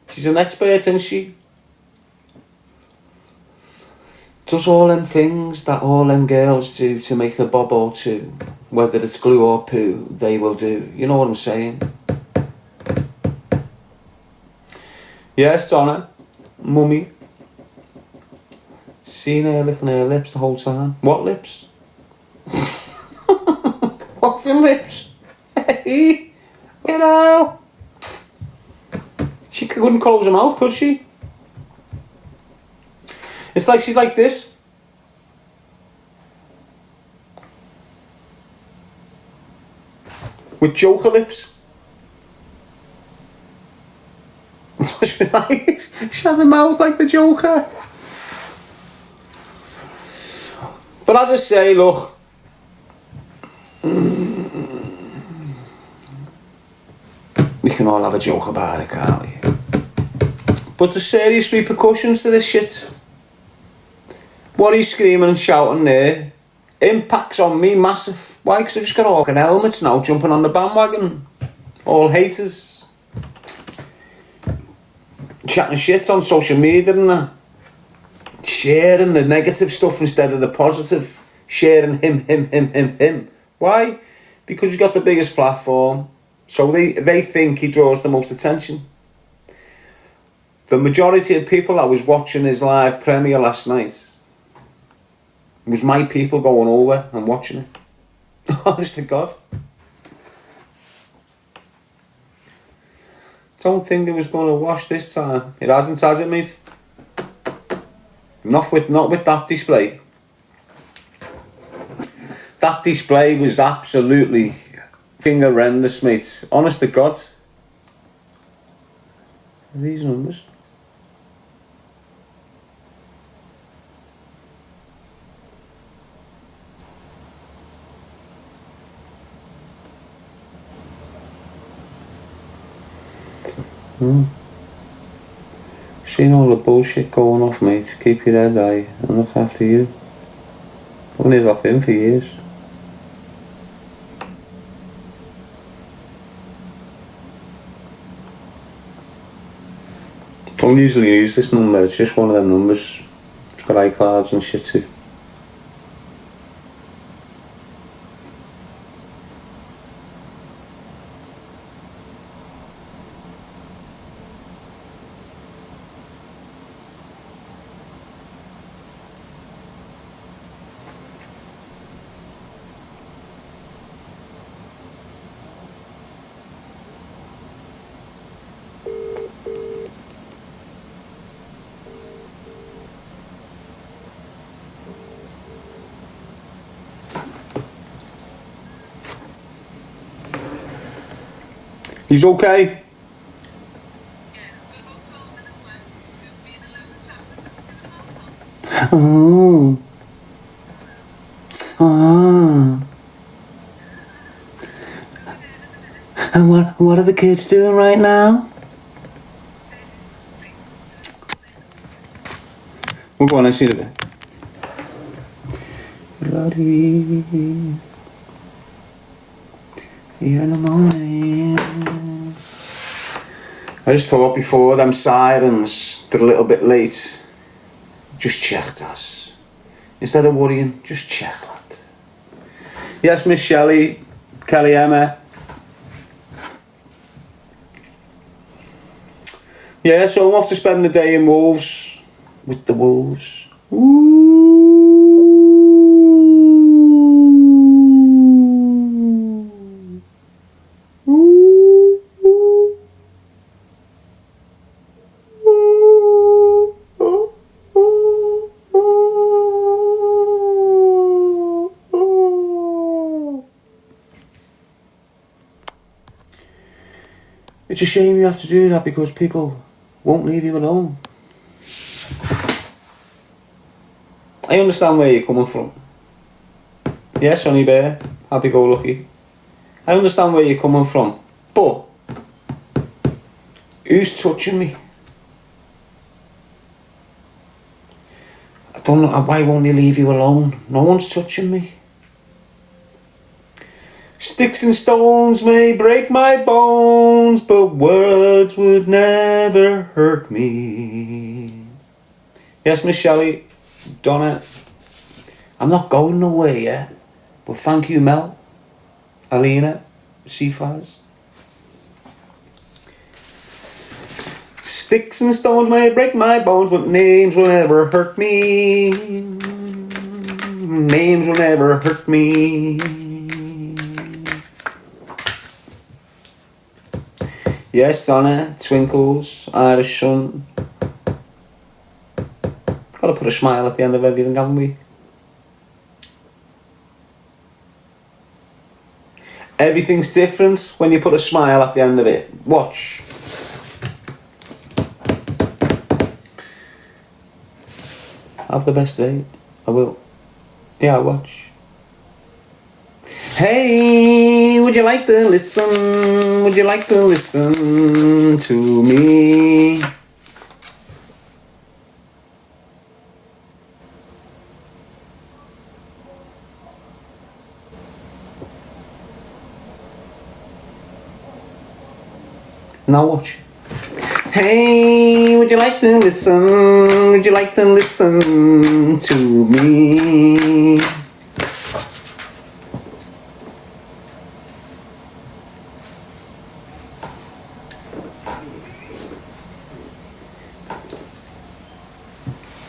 She's an expert, isn't she? Does all them things that all them girls do to make a bob or two, whether it's glue or poo, they will do. You know what I'm saying? Yes, Donna. Mummy. Seen her licking her lips the whole time. What lips? What for lips? Hey, you know. She couldn't close them out, could she? It's like she's like this. With Joker lips. That's what she likes. She has a mouth like the Joker. But I just say, look. We can all have a joke about it, can't we? But there's serious repercussions to this shit. What he's screaming and shouting there impacts on me massive. Why? Because I've just got all helmets now jumping on the bandwagon. All haters. Chatting shit on social media and that. Sharing the negative stuff instead of the positive. Sharing him. Why? Because he's got the biggest platform. So they think he draws the most attention. The majority of people that was watching his live premiere last night was my people going over and watching it. Honest to God. Don't think it was going to wash this time. It hasn't, has it, mate? Not with that display. That display was absolutely horrendous, mate. Honest to God. Are these numbers? Seen all the bullshit going off, mate. Keep your head high and look after you. I've lived off him for years. Don't usually use this number, it's just one of them numbers. It's got iClouds and shit too. He's okay. Oh. Ah. And what are the kids doing right now? We'll go on and see it a bit. Bloody. Here in the morning. I just thought before them sirens, they're a little bit late. Just check, Daz. Instead of worrying, just check, lad. Yes, Miss Shelley, Kelly Emma. Yeah, so I'm off to spend the day in Wolves with the Wolves. Ooh. It's a shame you have to do that because people won't leave you alone. I understand where you're coming from. Yes, Sonny Bear, happy-go-lucky. I understand where you're coming from, but who's touching me? I don't know, why won't he leave you alone? No one's touching me. Sticks and stones may break my bones, but words would never hurt me. Yes, Miss Shelley, Donna, I'm not going nowhere yet, but thank you, Mel, Alina, Cephas. Sticks and stones may break my bones, but names will never hurt me. Names will never hurt me. Yes, Donna, Twinkles, Irish Sun. Gotta put a smile at the end of everything, haven't we? Everything's different when you put a smile at the end of it. Watch. Have the best day. I will. Yeah, watch. Hey, would you like to listen? Would you like to listen to me? Now watch. Hey, would you like to listen? Would you like to listen to me?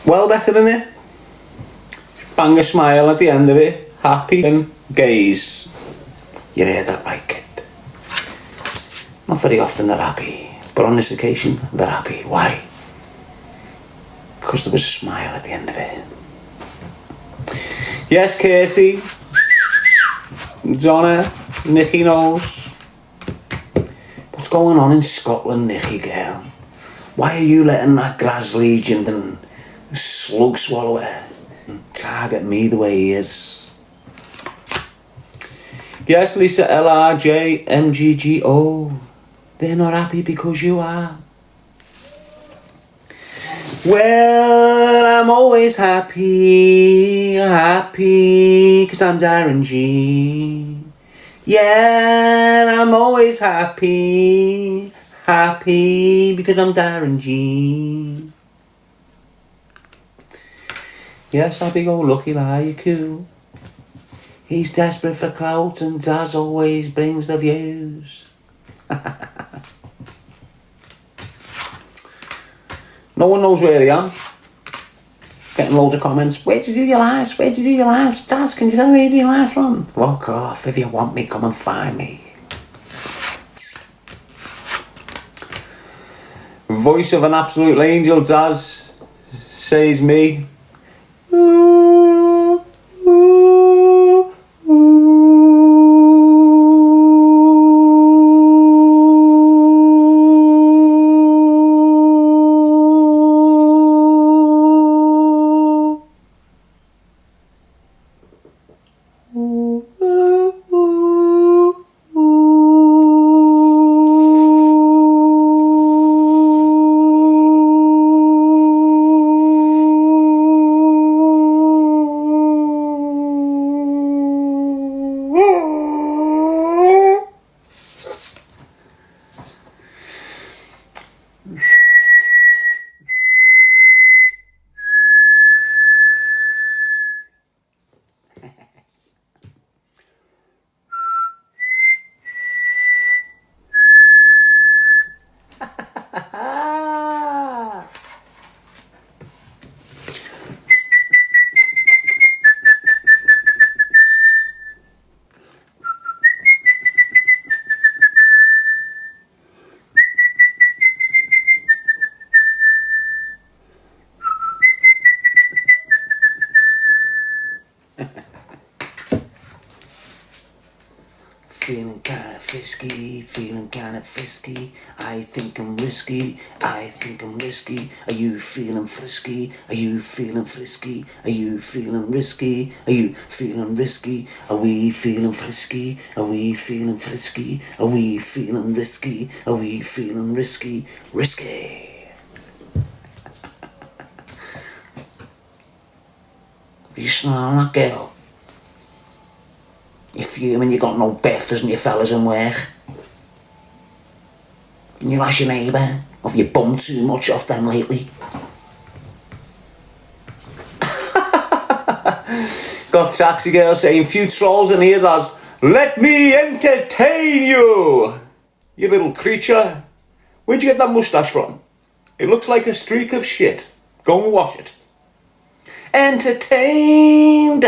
Well, better than it. Bang a smile at the end of it. Happy and gaze. You hear that right, kid? Not very often they're happy, but on this occasion they're happy. Why? Because there was a smile at the end of it. Yes, Kirsty. Donna. Nikki knows. What's going on in Scotland, Nikki girl? Why are you letting that Glaswegian and slug swallower target me the way he is? Yes, Lisa, LRJ, MGGO. They're not happy because you are. Well, I'm always happy, cause I'm Darren G. Yeah, I'm always happy, because I'm Darren G. Yes, happy-go-lucky, lie, you cool. He's desperate for clout and Daz always brings the views. No one knows where I am. Getting loads of comments. Where'd you do your lives? Daz, can you tell me where you do your lives from? Fuck off. If you want me, come and find me. Voice of an absolute angel, Daz, says me. Feeling kinda frisky, I think I'm risky, Are you feeling frisky? Are you feeling frisky? Are you feeling risky? Are you feeling risky? Are we feeling frisky? Are we feeling frisky? Are we feeling risky? Are we feeling risky? Risky. Are you snarling that girl? You fuming, you got no beth, doesn't you, fellas in work? Can you ask your neighbour? Have you bummed too much off them lately? Got Taxi Girl saying, few trolls in here, lads. Let me entertain you! You little creature. Where'd you get that moustache from? It looks like a streak of shit. Go and wash it. Entertained!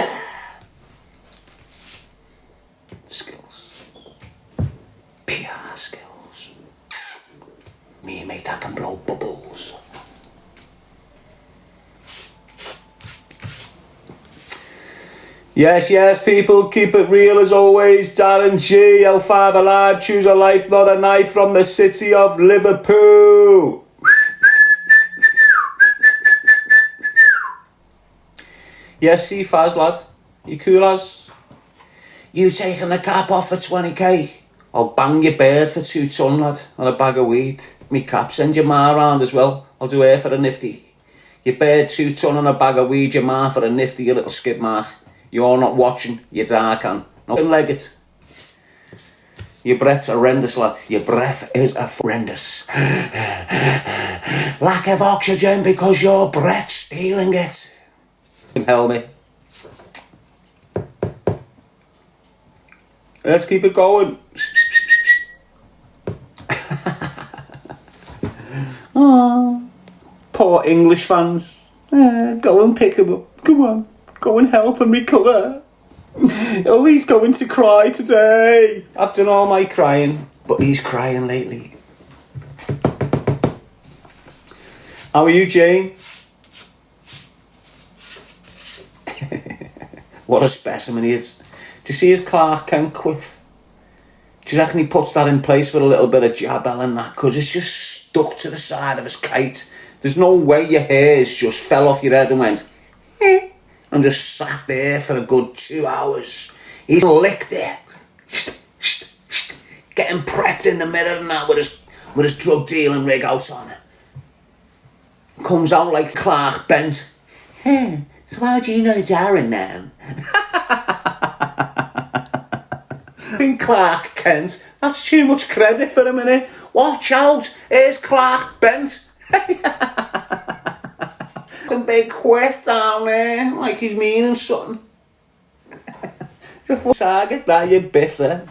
Skills. Pure skills. Me, mate, I can blow bubbles. Yes, people, keep it real as always. Darren G, L5 alive, choose a life, not a knife, from the city of Liverpool. Yes, see, Faz, lad. You cool as? You taking the cap off for 20k? I'll bang your bird for 2 ton, lad, and a bag of weed. Me cap, send your ma around as well. I'll do her for a nifty. Your bird 2 ton and a bag of weed, your ma for a nifty, you little skid mark. You're not watching, you dark-can. No leg it. Your breath's horrendous, lad. Your breath is horrendous. Lack of oxygen because your breath's stealing it. Help me. Let's keep it going. Oh, poor English fans. Go and pick him up. Come on. Go and help him recover. Oh, he's going to cry today. I've done all my crying, but he's crying lately. How are you, Jane? What a specimen he is. Do you see his Clark Kent quiff? Do you reckon he puts that in place with a little bit of jabel and that? Because it's just stuck to the side of his kite. There's no way your hairs just fell off your head and went, eh, and just sat there for a good 2 hours. He's licked it. Getting prepped in the mirror and that with his drug dealing rig out on. Comes out like Clark Kent. So how do you know Darren now? In Clark Kent, that's too much credit for a minute. Watch out, here's Clark Kent. A big quiff down there, like he's meaning something. It's a full target that you biffed there.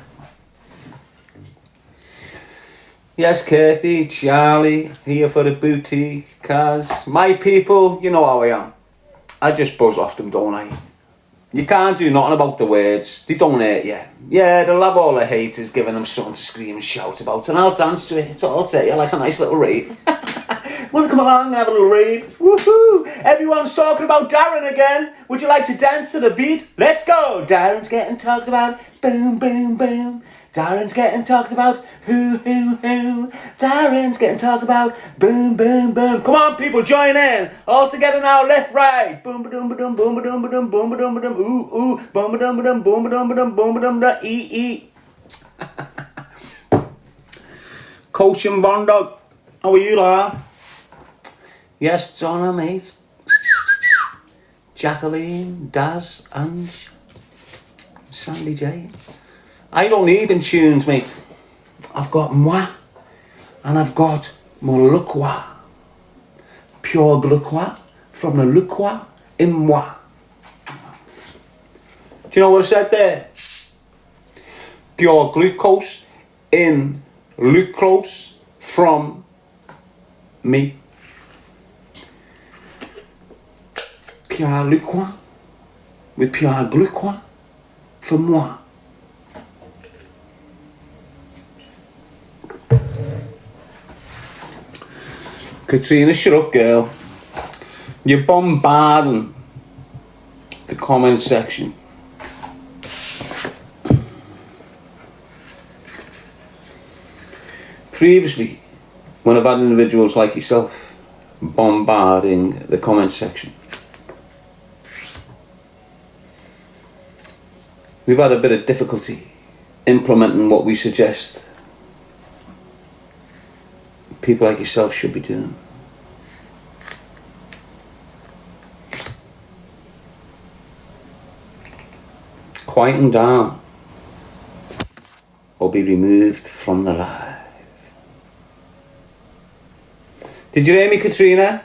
Yes, Kirsty, Charlie, here for the boutique cars. My people, you know how I am. I just buzz off them, don't I? You can't do nothing about the words. They don't hurt you. Yeah, they'll have all the haters giving them something to scream and shout about, and I'll dance to it. I'll tell you, like a nice little rave. Wanna come along and have a little rave? Woohoo! Everyone's talking about Darren again. Would you like to dance to the beat? Let's go! Darren's getting talked about. Boom, boom, boom. Darren's getting talked about. Hoo, hoo, hoo. Darren's getting talked about. Boom, boom, boom. Come on, people, join in. All together now, left, right. Boom, ba-dum, ba-dum, boom, ba-dum, ba-dum, boom, ba-dum, ba-dum, ooh, ooh. Boom, ba-dum, ba-dum, boom, ba-dum, ba-dum, boom, ba-dum, da, ee. Coach and Bondog, how are you, la? Yes, Donna, mate. Jacqueline, Daz, Ange, Sandy J. I don't need them tunes, mate. I've got moi, and I've got mon le quoi. Pure glucois from the le quoi in moi. Do you know what I said there? Pure glucose in glucose from me. Pure glucois with pure glucois for moi. Katrina, shut up, girl. You're bombarding the comment section. Previously, when I've had individuals like yourself bombarding the comment section, we've had a bit of difficulty implementing what we suggest people like yourself should be doing. Quieten down or be removed from the live. Did you hear me, Katrina?